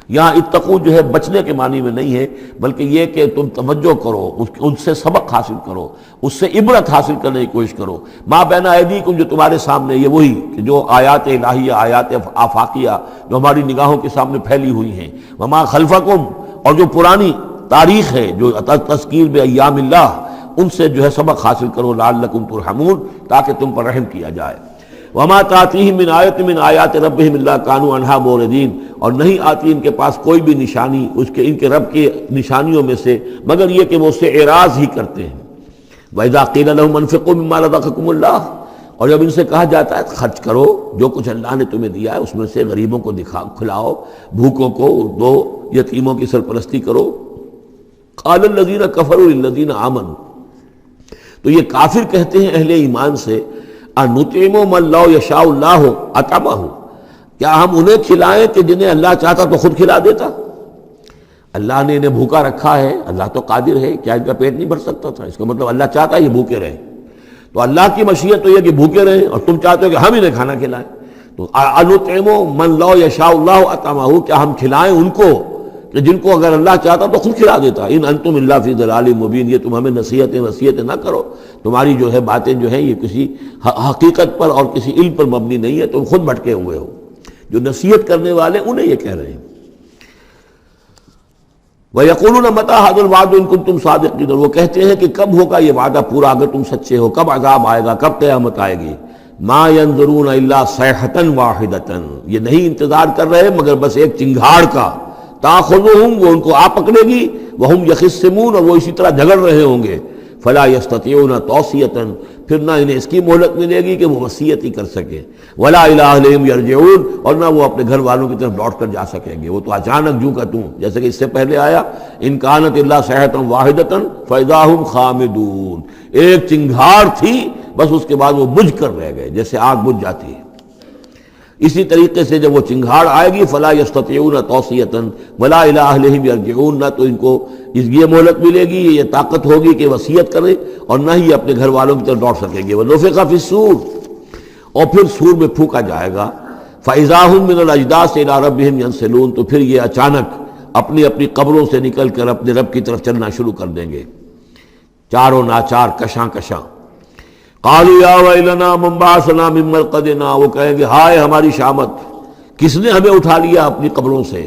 یہاں اتقو جو ہے بچنے کے معنی میں نہیں ہے، بلکہ یہ کہ تم توجہ کرو، ان سے سبق حاصل کرو، اس سے عبرت حاصل کرنے کی کوشش کرو۔ ما بین ایدیکم، جو تمہارے سامنے، یہ وہی کہ جو آیات الہیہ، آیات آفاقیہ جو ہماری نگاہوں کے سامنے پھیلی ہوئی ہیں، وما خلفکم، اور جو پرانی تاریخ ہے جو تذکیر بایام اللہ، ان سے جو ہے سبق حاصل کرو، لعلکم ترحمون، تاکہ تم پر رحم کیا جائے۔ وما تاتیہم من آیت من آیات ربہم الا کانوا عنہا معرضین، اور نہیں آتی ان کے پاس کوئی بھی نشانی اس کے ان کے رب کی نشانیوں میں سے مگر یہ کہ وہ اس سے اعراض ہی کرتے ہیں۔ وَإِذَا قِيلَ لَهُمْ أَنفِقُوا مِمَّا رَزَقَكُمُ اللَّهُ، اور جب ان سے کہا جاتا ہے خرچ کرو جو کچھ اللہ نے تمہیں دیا ہے اس میں سے، غریبوں کو کھلاؤ، بھوکوں کو دو، یتیموں کی سرپرستی کرو۔ قَالَ الَّذِينَ كَفَرُوا لِلَّذِينَ آمَنُوا، تو یہ کافر کہتے ہیں اہل ایمان سے، اَنُطْعِمُ مَن لَّوْ يَشَاءُ اللَّهُ أَطْعَمَهُ، کیا ہم انہیں کھلائیں کہ جنہیں اللہ چاہتا تو خود کھلا دیتا؟ اللہ نے انہیں بھوکا رکھا ہے، اللہ تو قادر ہے، کیا ان کا پیٹ نہیں بھر سکتا تھا؟ اس کا مطلب اللہ چاہتا ہے یہ بھوکے رہیں، تو اللہ کی مشیت تو یہ کہ بھوکے رہیں، اور تم چاہتے ہو کہ ہم انہیں کھانا کھلائیں۔ تو اَنُطْعِمُ مَن لَّوْ يَشَاءُ اللَّهُ أَطْعَمَهُ، کیا ہم کھلائیں ان کو کہ جن کو اگر اللہ چاہتا تو خود کھلا دیتا۔ ان انتم الا فی ضلال مبین، یہ تم ہمیں نصیحتیں نہ کرو، تمہاری جو ہے باتیں جو ہیں یہ کسی حقیقت پر اور کسی علم پر مبنی نہیں ہے، تم خود بھٹکے ہوئے ہو۔ جو نصیحت کرنے والے انہیں یہ کہہ رہے ہیں۔ وَيَقُولُونَ مَتَىٰ هَٰذَا الْوَعْدُ إِن كُنتُمْ صَادِقِينَ، اور وہ کہتے ہیں کہ کب ہوگا یہ وعدہ پورا اگر تم سچے ہو، کب عذاب آئے گا، کب قیامت آئے گی۔ مَا يَنظُرُونَ إِلَّا صَيْحَةً وَاحِدَةً، یہ نہیں انتظار کر رہے مگر بس ایک چنگھاڑ کا، تَأْخُذُهُمْ، وہ ان کو آ پکڑے گی، وَهُمْ يَخِصِّمُونَ، اور وہ اسی طرح جھگڑ رہے ہوں گے، فَلَا يَسْتَطِيعُونَ تَوْصِيَةً، پھر نہ انہیں اس کی مہلت ملے گی کہ وہ وصیت ہی کر سکے، وَلَا إِلَىٰ أَهْلِهِمْ يَرْجِعُونَ، اور نہ وہ اپنے گھر والوں کی طرف لوٹ کر جا سکیں گے، وہ تو اچانک جو کا توں، جیسے کہ اس سے پہلے آیا إِن كَانَتْ إِلَّا صَيْحَةً وَاحِدَةً فَإِذَا هُمْ خَامِدُونَ، ایک چنگھاڑ تھی بس اس کے بعد وہ بجھ کر رہ گئے، جیسے آگ بجھ جاتی ہے۔ اسی طریقے سے جب وہ چنگھاڑ آئے گی، فلا یستطیعون توصیۃ ولا الی اہلہم یرجعون، نہ تو ان کو یہ مہلت ملے گی، یہ طاقت ہوگی کہ وصیت کریں، اور نہ ہی اپنے گھر والوں کی طرف لوٹ سکیں گے۔ ونفخ فی الصور، اور پھر سور میں پھونکا جائے گا، فاذا ہم من الاجداث الی ربہم ینسلون، تو پھر یہ اچانک اپنی اپنی قبروں سے نکل کر اپنے رب کی طرف چلنا شروع کر دیں گے، چاروں ناچار، کشاں کشاں۔ قالوا یا ویلنا من بعثنا من مرقدنا، وہ کہیں گے ہائے ہماری شامت، کس نے ہمیں اٹھا لیا اپنی قبروں سے۔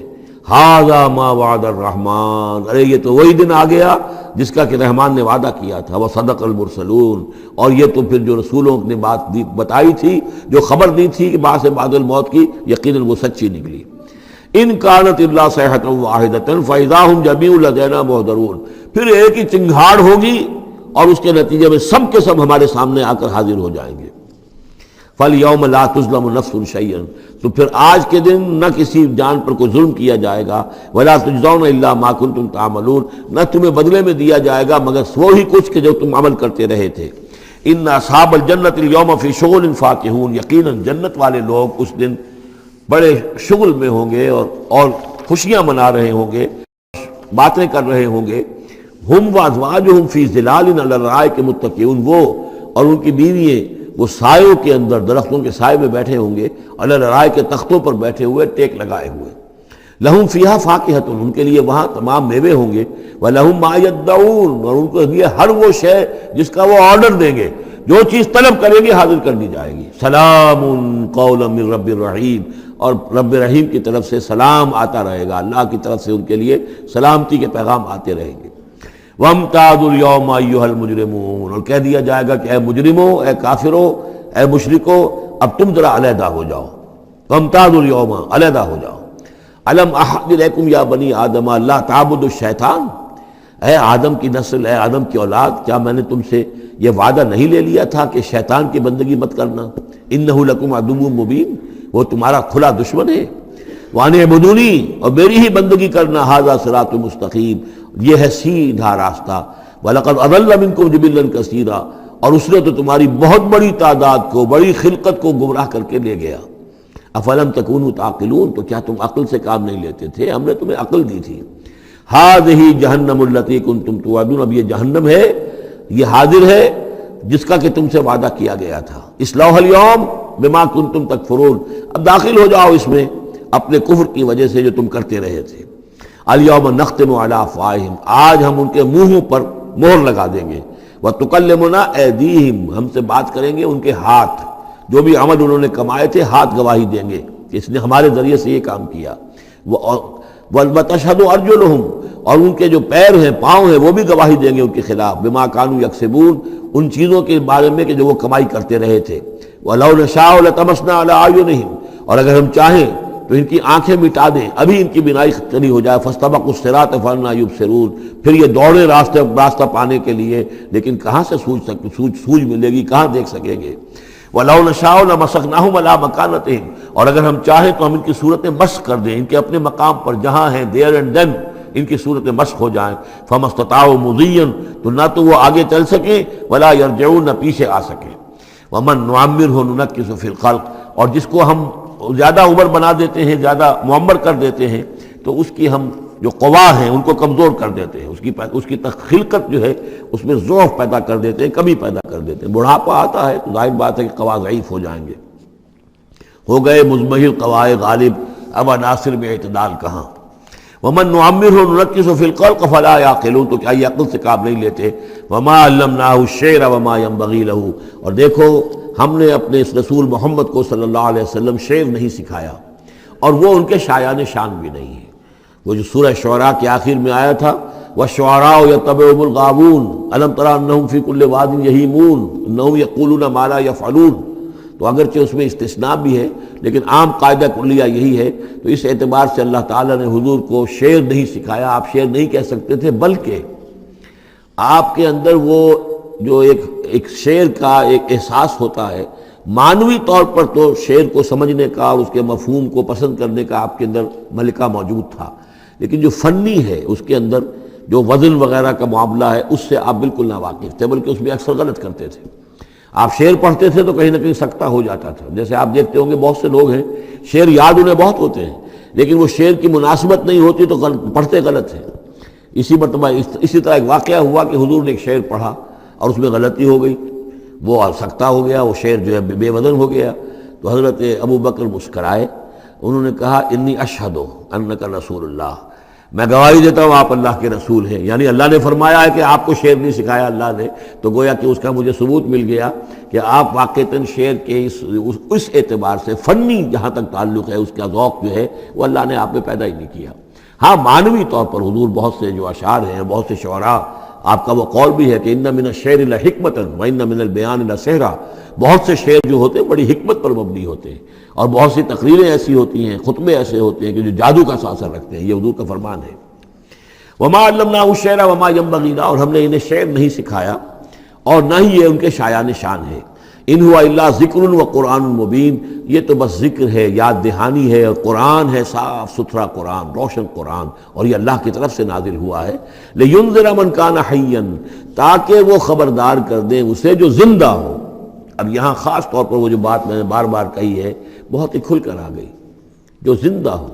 ھذا ما وعد الرحمن، ارے یہ تو وہی دن آ گیا جس کا کہ رحمان نے وعدہ کیا تھا، وصدق المرسلون، اور یہ تو پھر جو رسولوں نے بات بتائی تھی، جو خبر دی تھی کہ بعث بعد الموت کی، یقیناً وہ سچی نکلی۔ ان کانت الا صیحۃ واحدۃ فاذا هم جميع لدینا محضرون، پھر ایک ہی چنگھاڑ ہوگی اور اس کے نتیجے میں سب کے سب ہمارے سامنے آ کر حاضر ہو جائیں گے۔ فَالْيَوْمَ لَا تُظْلَمُ نَفْسٌ شَيْئًا، تو پھر آج کے دن نہ کسی جان پر کوئی ظلم کیا جائے گا، وَلَا تُجْزَوْنَ إِلَّا مَا كُنتُمْ تَعْمَلُونَ، نہ تمہیں بدلے میں دیا جائے گا مگر وہی کچھ کہ جو تم عمل کرتے رہے تھے۔ إِنَّ أَصْحَابَ الْجَنَّةِ الْيَوْمَ فِي شُغُلٍ فَاكِهُونَ، یقیناً جنت والے لوگ اس دن بڑے شغل میں ہوں گے اور خوشیاں منا رہے ہوں گے، باتیں کر رہے ہوں گے۔ ہم وازواجہم فی ظلال علی الارائک متکئون، وہ اور ان کی بیوییں وہ سایوں کے اندر، درختوں کے سائے میں بیٹھے ہوں گے، علی الارائک کے تختوں پر بیٹھے ہوئے، ٹیک لگائے ہوئے۔ لہم فیہا فاکہۃ، ان کے لیے وہاں تمام میوے ہوں گے، ولہم ما یدعون، اور ان کے لیے ہر وہ شے جس کا وہ آرڈر دیں گے۔ جو چیز طلب کرے گی حاضر کر دی جائے گی۔ سلام قولا من رب الرحیم، اور رب رحیم کی طرف سے سلام آتا رہے گا، اللہ کی طرف سے ان کے لیے سلامتی کے پیغام آتے رہیں گے۔ وَامْتَازُوا الْيَوْمَ أَيُّهَا الْمُجْرِمُونَ، اور کہہ دیا جائے گا کہ اے مجرموں، اے کافروں، اے مشرکوں، اب تم ذرا علیحدہ ہو جاؤ۔ وَامْتَازُوا الْيَوْمَ، علیحدہ ہو جاؤ۔ أَلَمْ أَعْهَدْ إِلَيْكُمْ يَا بَنِي آدَمَ أَلَّا تَعْبُدُوا الشَّيْطَانَ، اے آدم کی نسل، اے آدم کی اولاد، کیا میں نے تم سے یہ وعدہ نہیں لے لیا تھا کہ شیطان کی بندگی مت کرنا؟ إِنَّهُ لَكُمْ عَدُوٌّ مُبِينٌ، وہ تمہارا کھلا دشمن ہے۔ وَأَنِ اعْبُدُونِي، اور میری ہی بندگی کرنا، هَذَا صِرَاطٌ مُسْتَقِيمٌ، یہ ہے سیدھا راستہ۔ وَلَقَدْ أَضَلَّ مِنْكُمْ جِبِلًّا كَثِيرًا، اور اس نے تو تمہاری بہت بڑی تعداد کو، بڑی خلقت کو گمراہ کر کے لے گیا۔ أَفَلَمْ تَكُونُوا تَعْقِلُونَ، تو کیا تم عقل سے کام نہیں لیتے تھے؟ ہم نے تمہیں عقل دی تھی۔ هَذِهِ جَهَنَّمُ الَّتِي كُنْتُمْ تُوعَدُونَ، اب یہ جہنم ہے، یہ حاضر ہے جس کا کہ تم سے وعدہ کیا گیا تھا۔ اصلوها اليوم بما كنتم تکفرون، اب داخل ہو جاؤ اس میں اپنے کفر کی وجہ سے جو تم کرتے رہے تھے۔ اليوم نختم على افواہہم، آج ہم ان کے منہوں پر مہر لگا دیں گے۔ وتکلمنا ایدیہم، ہم سے بات کریں گے ان کے ہاتھ، جو بھی عمل انہوں نے کمائے تھے ہاتھ گواہی دیں گے کہ اس نے ہمارے ذریعے سے یہ کام کیا۔ وتشہد ارجلہم، اور ان کے جو پیر ہیں، پاؤں ہیں، وہ بھی گواہی دیں گے ان کے خلاف، بما کانوا یکسبون، ان چیزوں کے بارے میں کہ جو وہ کمائی کرتے رہے تھے۔ وَلَوْ نَشَاءُ لَطَمَسْنَا عَلَىٰ أَعْيُنِهِمْ، اور اگر ہم چاہیں تو ان کی آنکھیں مٹا دیں، ابھی ان کی بینائی چلی ہو جائے۔ فَاسْتَبَقُوا الصِّرَاطَ فَأَنَّىٰ يُبْصِرُونَ، پھر یہ دوڑے راستہ پانے کے لیے، لیکن کہاں سے سوجھ ملے گی، کہاں دیکھ سکیں گے۔ وَلَوْ نَشَاءُ لَمَسَخْنَاهُمْ عَلَىٰ مَكَانَتِهِمْ، اور اگر ہم چاہیں تو ہم ان کی صورتیں مسخ کر دیں، ان کے اپنے مقام پر جہاں ہیں، دیر اینڈ دین ان کی صورتیں مسخ ہو جائیں۔ فَمَا اسْتَطَاعُوا مُضِيًّا، تو نہ تو وہ آگے چل سکیں، وَلَا يَرْجِعُونَ، نہ پیچھے آ سکیں۔ وَمَن نُعَمِّرْهُ نُنَكِّسُ فِي الْخَلْقِ، اور جس کو ہم زیادہ عمر بنا دیتے ہیں، زیادہ معمر کر دیتے ہیں، تو اس کی ہم جو قوا ہیں ان کو کمزور کر دیتے ہیں، اس کی خلقت جو ہے اس میں ضعف پیدا کر دیتے ہیں، کمی پیدا کر دیتے ہیں۔ بڑھاپا آتا ہے تو ظاہر بات ہے کہ قوا ضعیف ہو جائیں گے، ہو گئے مزمحل قوائے غالب، اب عناصر میں اعتدال کہاں۔ وَمَن نُعَمِّرْهُ نُنَكِّسُ فِي الْخَلْقِ فَلَا يَعْقِلُونَ، تو کیا یہ عقل سے کام نہیں لیتے۔ وَمَا عَلَّمْنَاهُ الشِّعْرَ وَمَا يَنبَغِي لَهُ، اور دیکھو ہم نے اپنے اس رسول محمد کو صلی اللہ علیہ وسلم شعر نہیں سکھایا، اور وہ ان کے شایان شان بھی نہیں ہے۔ وہ جو سورہ شعراء کے آخر میں آیا تھا، وَالشُّعَرَاءُ يَتَّبِعُهُمُ الْغَاوُونَ أَلَمْ تَرَ أَنَّهُمْ فِي كُلِّ وَادٍ يَهِيمُونَ إِنَّهُمْ يَقُولُونَ مَا لَا يَفْعَلُونَ، تو اگرچہ اس میں استثناء بھی ہے لیکن عام قاعدہ کلیہ یہی ہے۔ تو اس اعتبار سے اللہ تعالیٰ نے حضور کو شعر نہیں سکھایا، آپ شعر نہیں کہہ سکتے تھے، بلکہ آپ کے اندر وہ جو ایک شعر کا ایک احساس ہوتا ہے، معنوی طور پر تو شعر کو سمجھنے کا اور اس کے مفہوم کو پسند کرنے کا آپ کے اندر ملکہ موجود تھا، لیکن جو فنی ہے اس کے اندر جو وزن وغیرہ کا معاملہ ہے اس سے آپ بالکل ناواقف تھے، بلکہ اس میں اکثر غلط کرتے تھے۔ آپ شعر پڑھتے تھے تو کہیں نہ کہیں سکتہ ہو جاتا تھا، جیسے آپ دیکھتے ہوں گے بہت سے لوگ ہیں شعر یاد انہیں بہت ہوتے ہیں، لیکن وہ شعر کی مناسبت نہیں ہوتی تو پڑھتے غلط ہیں۔ اسی مرتبہ اسی طرح ایک واقعہ ہوا کہ حضور نے ایک شعر پڑھا اور اس میں غلطی ہو گئی، وہ سکتہ ہو گیا، وہ شعر جو ہے بے وزن ہو گیا۔ تو حضرت ابو بکر مسکرائے، انہوں نے کہا انی اشہد انک رسول اللہ، میں گواہی دیتا ہوں آپ اللہ کے رسول ہیں، یعنی اللہ نے فرمایا ہے کہ آپ کو شعر نہیں سکھایا اللہ نے، تو گویا کہ اس کا مجھے ثبوت مل گیا کہ آپ واقعتاً شعر کے اس اعتبار سے فنی جہاں تک تعلق ہے اس کا ذوق جو ہے وہ اللہ نے آپ میں پیدا ہی نہیں کیا۔ ہاں معنوی طور پر حضور بہت سے جو اشعار ہیں، بہت سے شعراء، آپ کا وہ قول بھی ہے کہ ان من الشعر لحکمۃ وان من البیان لسحرا، بہت سے شعر جو ہوتے ہیں بڑی حکمت پر مبنی ہوتے ہیں، اور بہت سی تقریریں ایسی ہوتی ہیں، خطبے ایسے ہوتے ہیں کہ جو جادو کا سا اثر رکھتے ہیں، یہ حضور کا فرمان ہے۔ وما علمناه الشعر وما ينبغي له، اور ہم نے انہیں شعر نہیں سکھایا اور نہ ہی یہ ان کے شایان شان ہے۔ ان هو الا ذکر و قرآن مبین، یہ تو بس ذکر ہے، یاد دہانی ہے، اور قرآن ہے، صاف ستھرا قرآن، روشن قرآن، اور یہ اللہ کی طرف سے نازل ہوا ہے۔ لینذر من کان حیا، تاکہ وہ خبردار کر دیں اسے جو زندہ ہو۔ اب یہاں خاص طور پر وہ جو بات میں نے بار بار کہی ہے بہت ہی کھل کر آ گئی، جو زندہ ہو۔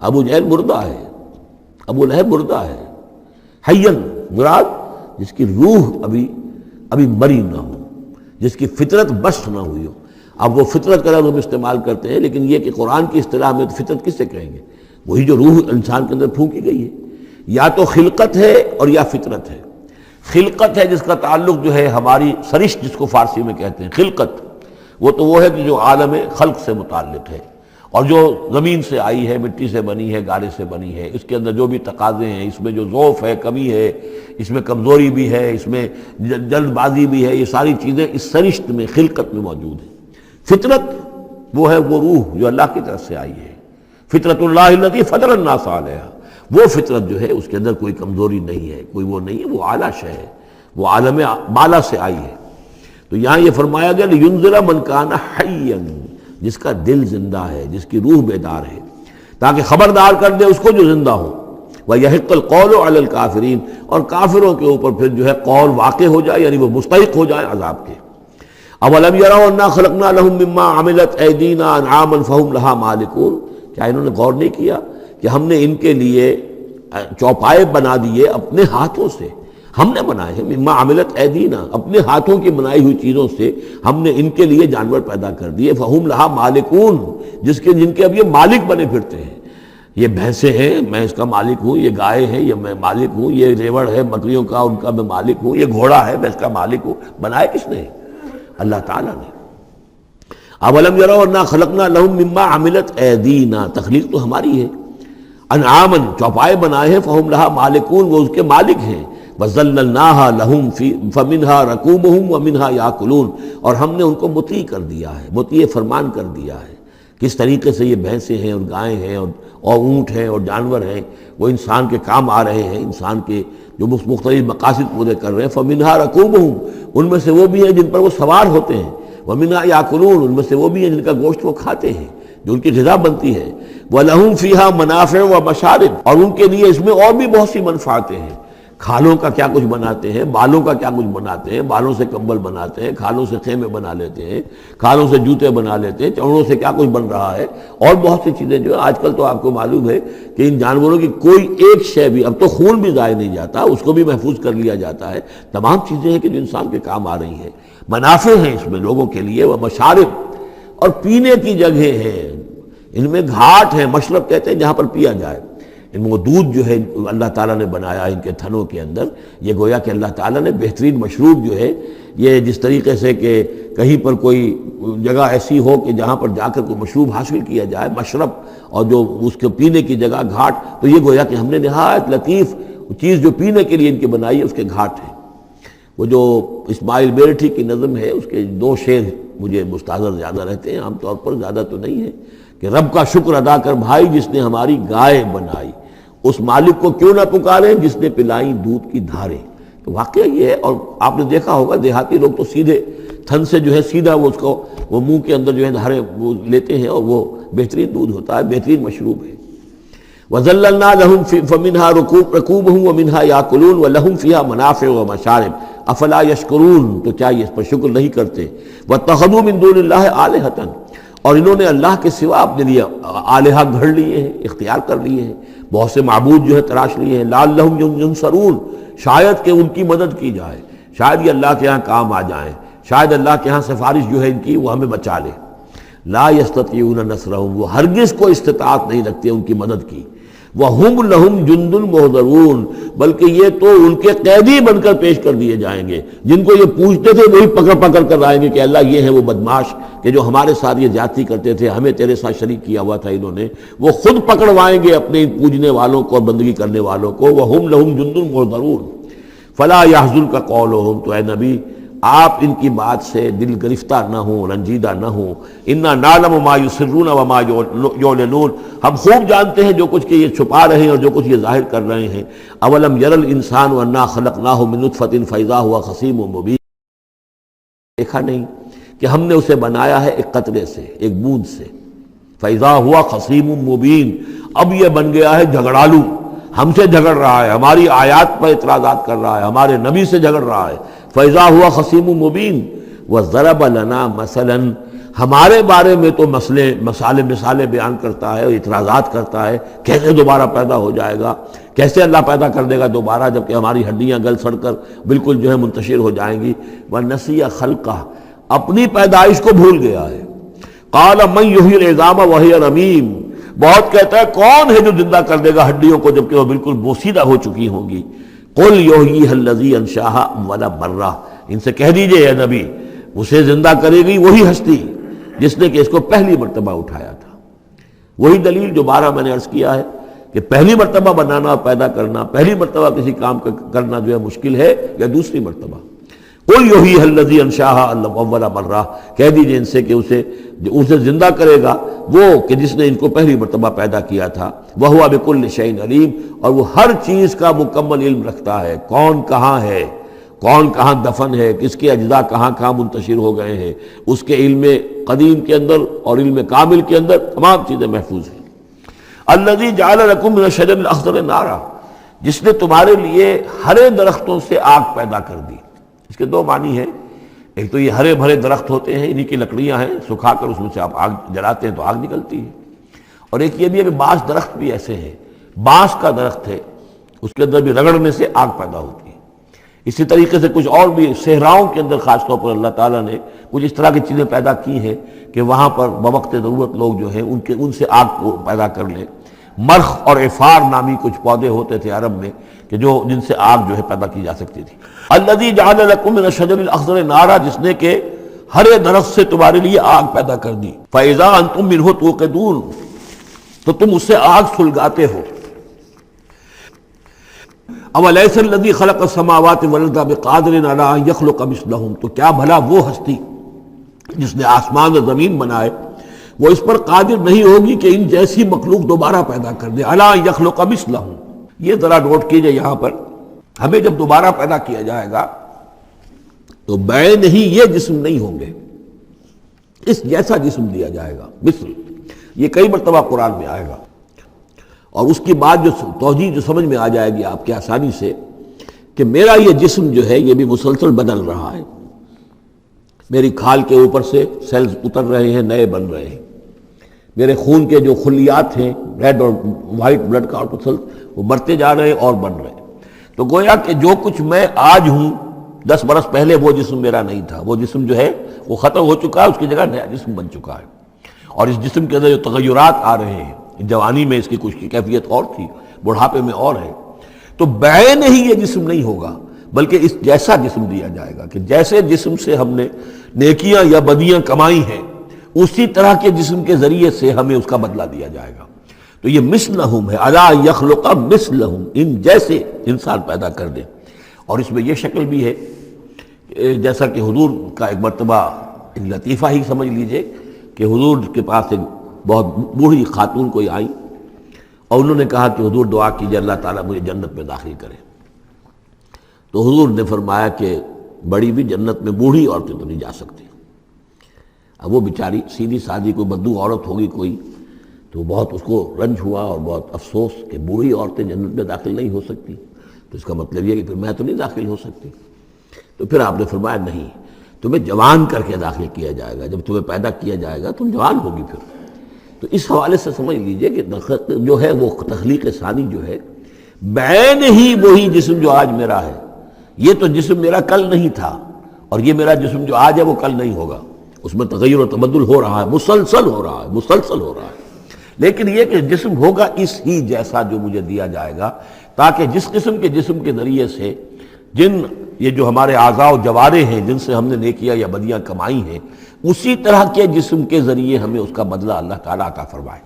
ابو جہل مردہ ہے، ابو لہب مردہ ہے، حیا مراد جس کی روح ابھی مری نہ ہو، جس کی فطرت بست نہ ہوئی ہو۔ اب وہ فطرت کا لفظ ہم استعمال کرتے ہیں، لیکن یہ کہ قرآن کی اصطلاح میں تو فطرت کس سے کہیں گے؟ وہی جو روح انسان کے اندر پھونکی گئی ہے، یا تو خلقت ہے اور یا فطرت ہے۔ خلقت ہے جس کا تعلق جو ہے ہماری سرشت جس کو فارسی میں کہتے ہیں خلقت، وہ ہے کہ جو عالم خلق سے متعلق ہے، اور جو زمین سے آئی ہے، مٹی سے بنی ہے، گارے سے بنی ہے، اس کے اندر جو بھی تقاضے ہیں، اس میں جو ضعف ہے، کمی ہے، اس میں کمزوری بھی ہے، اس میں جلد بازی بھی ہے، یہ ساری چیزیں اس سرشت میں خلقت میں موجود ہیں۔ فطرت وہ ہے وہ روح جو اللہ کی طرف سے آئی ہے، فطرت اللہ التی فطر الناس علیہا، وہ فطرت جو ہے اس کے اندر کوئی کمزوری نہیں ہے، کوئی وہ نہیں ہے، وہ اعلیٰ شے ہے، وہ عالم بالا سے آئی ہے۔ تو یہاں یہ فرمایا گیا لِيُنذِرَ مَنْ كَانَ حَيًّا، جس کا دل زندہ ہے، جس کی روح بیدار ہے، تاکہ خبردار کر دے اس کو جو زندہ ہو۔ وَيَحِقَّ الْقَوْلُ عَلَى الْكَافِرِينَ، اور کافروں کے اوپر پھر جو ہے قول واقع ہو جائے، یعنی وہ مستحق ہو جائے عذاب کے۔ أَوَلَمْ يَرَوْا أَنَّا خَلَقْنَا لَهُم مِّمَّا عَمِلَتْ أَيْدِينَا أَنْعَامًا فَهُمْ لَهَا مَالِكُونَ، کیا انہوں نے غور نہیں کیا کہ ہم نے ان کے لیے چوپائے بنا دیے اپنے ہاتھوں سے، ہم نے بنائے ہیں، مما عملت ایدینا، اپنے ہاتھوں کی بنائی ہوئی چیزوں سے ہم نے ان کے لیے جانور پیدا کر دیے، فہم لہا مالکون، جن کے اب یہ مالک بنے پھرتے ہیں۔ یہ بھینسیں ہیں، میں اس کا مالک ہوں، یہ گائے ہیں، یہ میں مالک ہوں، یہ ریوڑ ہے بکریوں کا، ان کا میں مالک ہوں، یہ گھوڑا ہے، میں اس کا مالک ہوں۔ بنائے کس نے؟ اللہ تعالیٰ نے۔ اولم یروا انا خلقنا لهم مما عملت ایدینا، تخلیق تو ہماری ہے، انعامن، چوپائے بنائے ہیں، فہم لہا مالکون، وہ اس کے مالک ہیں، وَذَلَّلْنَاهَا لَهُمْ فَمِنْهَا رَكُوبُهُمْ وَمِنْهَا يَأْكُلُونَ، اور ہم نے ان کو مطیع کر دیا ہے، مطیع فرمان کر دیا ہے۔ کس طریقے سے یہ بھینسیں ہیں اور گائیں ہیں اور اونٹ ہیں اور جانور ہیں، وہ انسان کے کام آ رہے ہیں، انسان کے جو مختلف مقاصد پورے کر رہے ہیں۔ فَمِنْهَا رَكُوبُهُمْ، ان میں سے وہ بھی ہیں جن پر وہ سوار ہوتے ہیں، وَمِنْهَا يَأْكُلُونَ، ان میں سے وہ بھی ہیں جن کا گوشت وہ کھاتے ہیں، جو ان کی غذا بنتی ہے۔ وَلَهُمْ فِيهَا مَنَافِعُ وَمَشَارِبُ، اور ان کے لیے اس میں اور بھی بہت سی منفعتیں ہیں۔ کھالوں کا کیا کچھ بناتے ہیں، بالوں کا کیا کچھ بناتے ہیں، بالوں سے کمبل بناتے ہیں، کھالوں سے خیمے بنا لیتے ہیں، کھالوں سے جوتے بنا لیتے ہیں، چمڑوں سے کیا کچھ بن رہا ہے، اور بہت سی چیزیں جو آج کل تو آپ کو معلوم ہے کہ ان جانوروں کی کوئی ایک شے بھی، اب تو خون بھی ضائع نہیں جاتا، اس کو بھی محفوظ کر لیا جاتا ہے۔ تمام چیزیں ہیں کہ جو انسان کے کام آ رہی ہیں، منافع ہیں اس میں لوگوں کے لیے، وہ مشارب، اور پینے کی جگہیں ہیں، ان میں گھاٹ ہیں، مشرب کہتے ہیں جہاں پر پیا جائے۔ ان وہ دودھ جو ہے اللہ تعالیٰ نے بنایا ان کے تھنوں کے اندر، یہ گویا کہ اللہ تعالیٰ نے بہترین مشروب جو ہے، یہ جس طریقے سے کہ کہیں پر کوئی جگہ ایسی ہو کہ جہاں پر جا کر کوئی مشروب حاصل کیا جائے، مشرب، اور جو اس کے پینے کی جگہ گھاٹ، تو یہ گویا کہ ہم نے نہایت لطیف چیز جو پینے کے لیے ان کی بنائی ہے، اس کے گھاٹ ہیں۔ وہ جو اسماعیل بیرٹھی کی نظم ہے، اس کے 2 شعر مجھے مستحضر زیادہ رہتے ہیں، عام طور پر زیادہ تو نہیں ہے، کہ رب کا شکر ادا کر بھائی جس نے ہماری گائے بنائی، اس مالک کو کیوں نہ پکاریں جس نے پلائیں دودھ کی دھاریں۔ تو واقعہ یہ ہے، اور آپ نے دیکھا ہوگا دیہاتی لوگ تو سیدھے تھن سے جو ہے سیدھا وہ اس کو وہ منہ کے اندر جو ہے دھاریں وہ لیتے ہیں، اور وہ بہترین دودھ ہوتا ہے، بہترین مشروب ہے۔ وَذَلَّلْنَا لَهُمْ فَمِنْهَا رَكُوبُهُمْ وَمِنْهَا يَأْكُلُونَ وَلَهُمْ فِيهَا مَنَافِعُ وَمَشَارِبُ أَفَلَا يَشْكُرُونَ، تو کیا یہ اس پر شکر نہیں کرتے؟ وَاتَّخَذُوا مِن دُونِ اللَّهِ آلِهَةً، اور انہوں نے اللہ کے سوا اپنے لیے آلہہ گھڑ لیے ہیں، اختیار کر لیے ہیں، بہت سے معبود جو ہے تراش لیے ہیں، لعلہم ینصرون، شاید کہ ان کی مدد کی جائے، شاید یہ اللہ کے ہاں کام آ جائیں، شاید اللہ کے ہاں سفارش جو ہے ان کی وہ ہمیں بچا لے۔ لا یستطیعون نصرہم، وہ ہرگز کو استطاعت نہیں رکھتے ان کی مدد کی۔ وَهُمْ لَهُمْ جُنْدٌ مُحْضَرُونَ، بلکہ یہ تو ان کے قیدی بن کر پیش کر دیے جائیں گے، جن کو یہ پوچھتے تھے وہی پکڑ پکڑ کر آئیں گے کہ اللہ یہ ہیں وہ بدماش کہ جو ہمارے ساتھ یہ زیادتی کرتے تھے، ہمیں تیرے ساتھ شریک کیا ہوا تھا انہوں نے، وہ خود پکڑوائیں گے اپنے پوجنے والوں کو اور بندگی کرنے والوں کو۔ وَهُمْ لَهُمْ جُنْدٌ مُحْضَرُونَ فَلَا يَحْزُنْكَ قَوْلُهُمْ، تو اے نبی آپ ان کی بات سے دل گرفتہ نہ ہوں، رنجیدہ نہ ہوں۔ اِنَّا نَعْلَمُ مَا يُسِرُّونَ وَمَا يُعْلِنُونَ، ہم خوب جانتے ہیں جو کچھ کہ یہ چھپا رہے ہیں اور جو کچھ یہ ظاہر کر رہے ہیں۔ اَوَلَمْ يَرَ الْإِنسَانُ أَنَّا خَلَقْنَاهُ مِن نُطْفَةٍ فَإِذَا هُوَ خَصِيمٌ مُبِينٌ، دیکھا نہیں کہ ہم نے اسے بنایا ہے ایک قطرے سے، ایک بوند سے۔ فَإِذَا هُوَ خَصِيمٌ مُبِينٌ، اب یہ بن گیا ہے جھگڑالو، ہم سے جھگڑ رہا ہے، ہماری آیات پر اعتراضات کر رہا ہے، ہمارے نبی سے جھگڑ رہا ہے۔ فَإِذَا هُوَ خَصِيمٌ مُبِينٌ وَضَرَبَ لَنَا مَثَلًا، ہمارے بارے میں تو مثالیں بیان کرتا ہے اور اعتراضات کرتا ہے، کیسے دوبارہ پیدا ہو جائے گا، کیسے اللہ پیدا کر دے گا دوبارہ جبکہ ہماری ہڈیاں گل سڑ کر بالکل جو ہے منتشر ہو جائیں گی۔ وَنَسِيَ خَلْقَهُ، اپنی پیدائش کو بھول گیا ہے۔ قَالَ مَن يُحْيِي الْعِظَامَ وَهِيَ رَمِيمٌ، بہت کہتا ہے کون ہے جو زندہ کر دے گا ہڈیوں کو جبکہ وہ بالکل بوسیدہ ہو چکی ہوں گی۔ قل یحییھا الذی انشاھا اول مرہ، ان سے کہہ دیجئے اے نبی، اسے زندہ کرے گی وہی ہستی جس نے کہ اس کو پہلی مرتبہ اٹھایا تھا۔ وہی دلیل جو 12 میں نے عرض کیا ہے کہ پہلی مرتبہ بنانا اور پیدا کرنا، پہلی مرتبہ کسی کام کا کرنا جو ہے مشکل ہے، یا دوسری مرتبہ۔ قل یحییھا الذی انشاھا اول مرہ، کہہ دیجئے ان سے کہ اسے زندہ کرے گا وہ کہ جس نے ان کو پہلی مرتبہ پیدا کیا تھا، وہو بکل شیء علیم، اور وہ ہر چیز کا مکمل علم رکھتا ہے، کون کہاں ہے، کون کہاں دفن ہے، کس کے اجزاء کہاں کہاں منتشر ہو گئے ہیں، اس کے علم قدیم کے اندر اور علم کامل کے اندر تمام چیزیں محفوظ ہیں۔ الذی جعل لکم من الشجر الاخضر نارا، جس نے تمہارے لیے ہرے درختوں سے آگ پیدا کر دی۔ اس کے دو معنی ہیں، ایک تو یہ ہرے بھرے درخت ہوتے ہیں، انہی کی لکڑیاں ہیں، سکھا کر اس میں سے آپ آگ جلاتے ہیں تو آگ نکلتی ہے، اور ایک یہ بھی ہے کہ بعض درخت بھی ایسے ہیں، بانس کا درخت ہے، اس کے اندر بھی رگڑنے سے آگ پیدا ہوتی ہے۔ اسی طریقے سے کچھ اور بھی صحراؤں کے اندر خاص طور پر اللہ تعالیٰ نے کچھ اس طرح کی چیزیں پیدا کی ہیں کہ وہاں پر بوقت ضرورت لوگ جو ہیں ان سے آگ کو پیدا کر لیں۔ مرخ اور عفار نامی کچھ پودے ہوتے تھے عرب میں کہ جن سے آگ جو ہے پیدا کی جا سکتی تھی۔ الذی جعل لکم من الشجر الاخضر نارا، جس نے کہ ہرے درخت سے تمہارے لیے آگ پیدا کر دی۔ فاذا انتم منہ توقدون، تو تم اس سے آگ سلگاتے ہو۔ اولیس الذی خلق السماوات والارض بقادر علی ان یخلق مثلہم، تو کیا بھلا وہ ہستی جس نے آسمان اور زمین بنائے وہ اس پر قادر نہیں ہوگی کہ ان جیسی مخلوق دوبارہ پیدا کر دے۔ الا یخلق مثلہم، یہ ذرا نوٹ کیجئے یہاں پر، ہمیں جب دوبارہ پیدا کیا جائے گا تو بین ہی یہ جسم نہیں ہوں گے، اس جیسا جسم دیا جائے گا۔ مثل یہ کئی مرتبہ قرآن میں آئے گا، اور اس کی بات جو توجیہ جو سمجھ میں آ جائے گی آپ کے آسانی سے کہ میرا یہ جسم جو ہے یہ بھی مسلسل بدل رہا ہے، میری کھال کے اوپر سے سیلز اتر رہے ہیں، نئے بن رہے ہیں، میرے خون کے جو خلیات ہیں ریڈ اور وائٹ بلڈ کارپسل وہ بڑھتے جا رہے ہیں اور بن رہے ہیں۔ تو گویا کہ جو کچھ میں آج ہوں 10 برس پہلے وہ جسم میرا نہیں تھا، وہ جسم جو ہے وہ ختم ہو چکا ہے، اس کی جگہ نیا جسم بن چکا ہے، اور اس جسم کے اندر جو تغیرات آ رہے ہیں، جوانی میں اس کی کچھ کیفیت اور تھی، بڑھاپے میں اور ہے، تو بعین ہی یہ جسم نہیں ہوگا بلکہ اس جیسا جسم دیا جائے گا کہ جیسے جسم سے ہم نے نیکیاں یا بدیاں کمائی ہیں اسی طرح کے جسم کے ذریعے سے ہمیں اس کا بدلہ دیا جائے گا۔ تو یہ مثلہم ہے، الا یخلق مثلہم، ان جیسے انسان پیدا کر دے۔ اور اس میں یہ شکل بھی ہے جیسا کہ حضور کا ایک مرتبہ ایک لطیفہ ہی سمجھ لیجئے کہ حضور کے پاس ایک بہت بوڑھی خاتون کوئی آئی اور انہوں نے کہا کہ حضور دعا کیجئے اللہ تعالیٰ مجھے جنت میں داخل کرے۔ تو حضور نے فرمایا کہ بڑی بھی جنت میں بوڑھی عورتیں تو نہیں جا سکتی۔ اب وہ بیچاری سیدھی سادھی کوئی بدو عورت ہوگی کوئی، تو بہت اس کو رنج ہوا اور بہت افسوس کہ بوڑھی عورتیں جنت میں داخل نہیں ہو سکتی، تو اس کا مطلب یہ کہ پھر میں تو نہیں داخل ہو سکتی۔ تو پھر آپ نے فرمایا نہیں، تمہیں جوان کر کے داخل کیا جائے گا، جب تمہیں پیدا کیا جائے گا تم جوان ہوگی پھر۔ تو اس حوالے سے سمجھ لیجئے کہ جو ہے وہ تخلیق ثانی جو ہے بعین ہی وہی جسم جو آج میرا ہے، یہ تو جسم میرا کل نہیں تھا، اور یہ میرا جسم جو آج ہے وہ کل نہیں ہوگا، اس میں تغیر و تبدل ہو رہا ہے، مسلسل ہو رہا ہے، مسلسل ہو رہا ہے۔ لیکن یہ کہ جسم ہوگا اس ہی جیسا جو مجھے دیا جائے گا، تاکہ جس قسم کے جسم کے ذریعے سے یہ جو ہمارے اعضاء و جوارح ہیں جن سے ہم نے نیکیاں یا بدیاں کمائی ہیں، اسی طرح کے جسم کے ذریعے ہمیں اس کا بدلہ اللہ تعالیٰ عطا فرمائے۔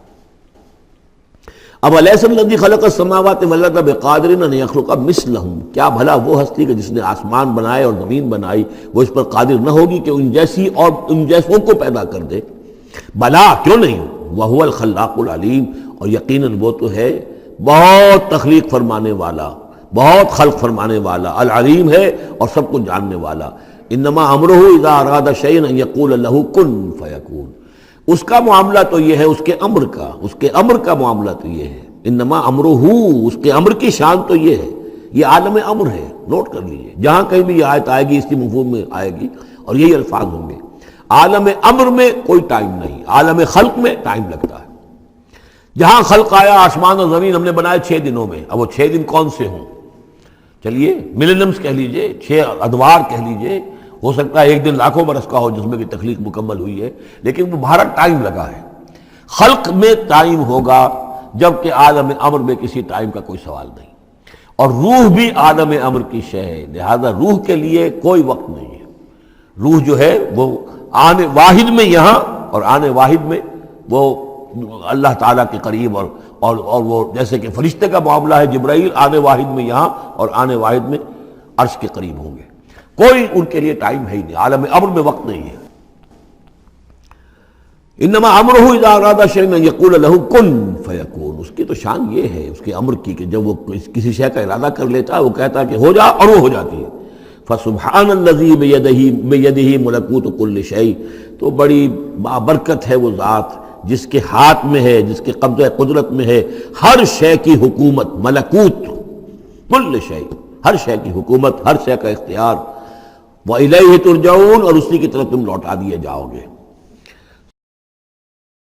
اب الیس الذی خلق السماوات والارض بقادر ان یخلق مثلہم، کیا بھلا وہ ہستی کہ جس نے آسمان بنائے اور زمین بنائی وہ اس پر قادر نہ ہوگی کہ ان جیسی اور ان جیسوں کو پیدا کر دے؟ بلا، کیوں نہیں، وہو الخلاق العلیم، اور یقیناً وہ تو ہے بہت تخلیق فرمانے والا، بہت خلق فرمانے والا، العلیم ہے اور سب کو جاننے والا۔ انما امرہ اذا اراد شیئا ان یقول لہ کن فیکون، اس کا معاملہ تو یہ ہے، اس کے امر کا معاملہ تو یہ ہے، انما امرہ، اس کے امر کی شان تو یہ ہے، یہ عالم امر ہے، نوٹ کر لیجئے، جہاں کہیں بھی یہ آیت آئے گی اس کی مفہوم میں آئے گی اور یہی الفاظ ہوں گے۔ عالم امر میں کوئی ٹائم نہیں، عالم خلق میں ٹائم لگتا ہے۔ جہاں خلق آیا آسمان اور زمین ہم نے بنائے 6 دنوں میں، اب وہ 6 دن کون سے ہوں؟ چلیے ملینمز کہہ لیجئے، 6 ادوار کہہ لیجئے، ہو سکتا ہے ایک دن لاکھوں برس کا ہو جس میں بھی تخلیق مکمل ہوئی ہے، لیکن وہ بھارت ٹائم لگا ہے۔ خلق میں ٹائم ہوگا جبکہ عالم امر میں کسی ٹائم کا کوئی سوال نہیں۔ اور روح بھی عالم امر کی شے ہے، لہذا روح کے لیے کوئی وقت نہیں ہے۔ روح جو ہے وہ آنے واحد میں یہاں اور آنے واحد میں وہ اللہ تعالیٰ کے قریب، اور وہ جیسے کہ فرشتے کا معاملہ ہے، جبرائیل آنے واحد میں یہاں اور آنے واحد میں عرش کے قریب ہوں گے، کوئی ان کے لیے ٹائم ہے ہی نہیں، عالم امر میں وقت نہیں ہے۔ انما امرہ اذا اراد شیئا ان یقول له کن فیکون، اس کی تو شان یہ ہے اس کے امر کی کہ جب وہ کسی شے کا ارادہ کر لیتا ہے وہ کہتا ہے کہ ہو جا اور وہ ہو جاتی ہے۔ فسبحان الذی بیدہ ملکوت کل شیء، تو بڑی بابرکت ہے وہ ذات جس کے ہاتھ میں ہے، جس کے قبضہ قدرت میں ہے ہر شے کی حکومت، ملکوت کل شیء، ہر شے کی حکومت، ہر شے کا اختیار۔ وَإِلَيْهِ تُرْجَعُونَ، اور اسی کی طرف تم لوٹا دیے جاؤ گے۔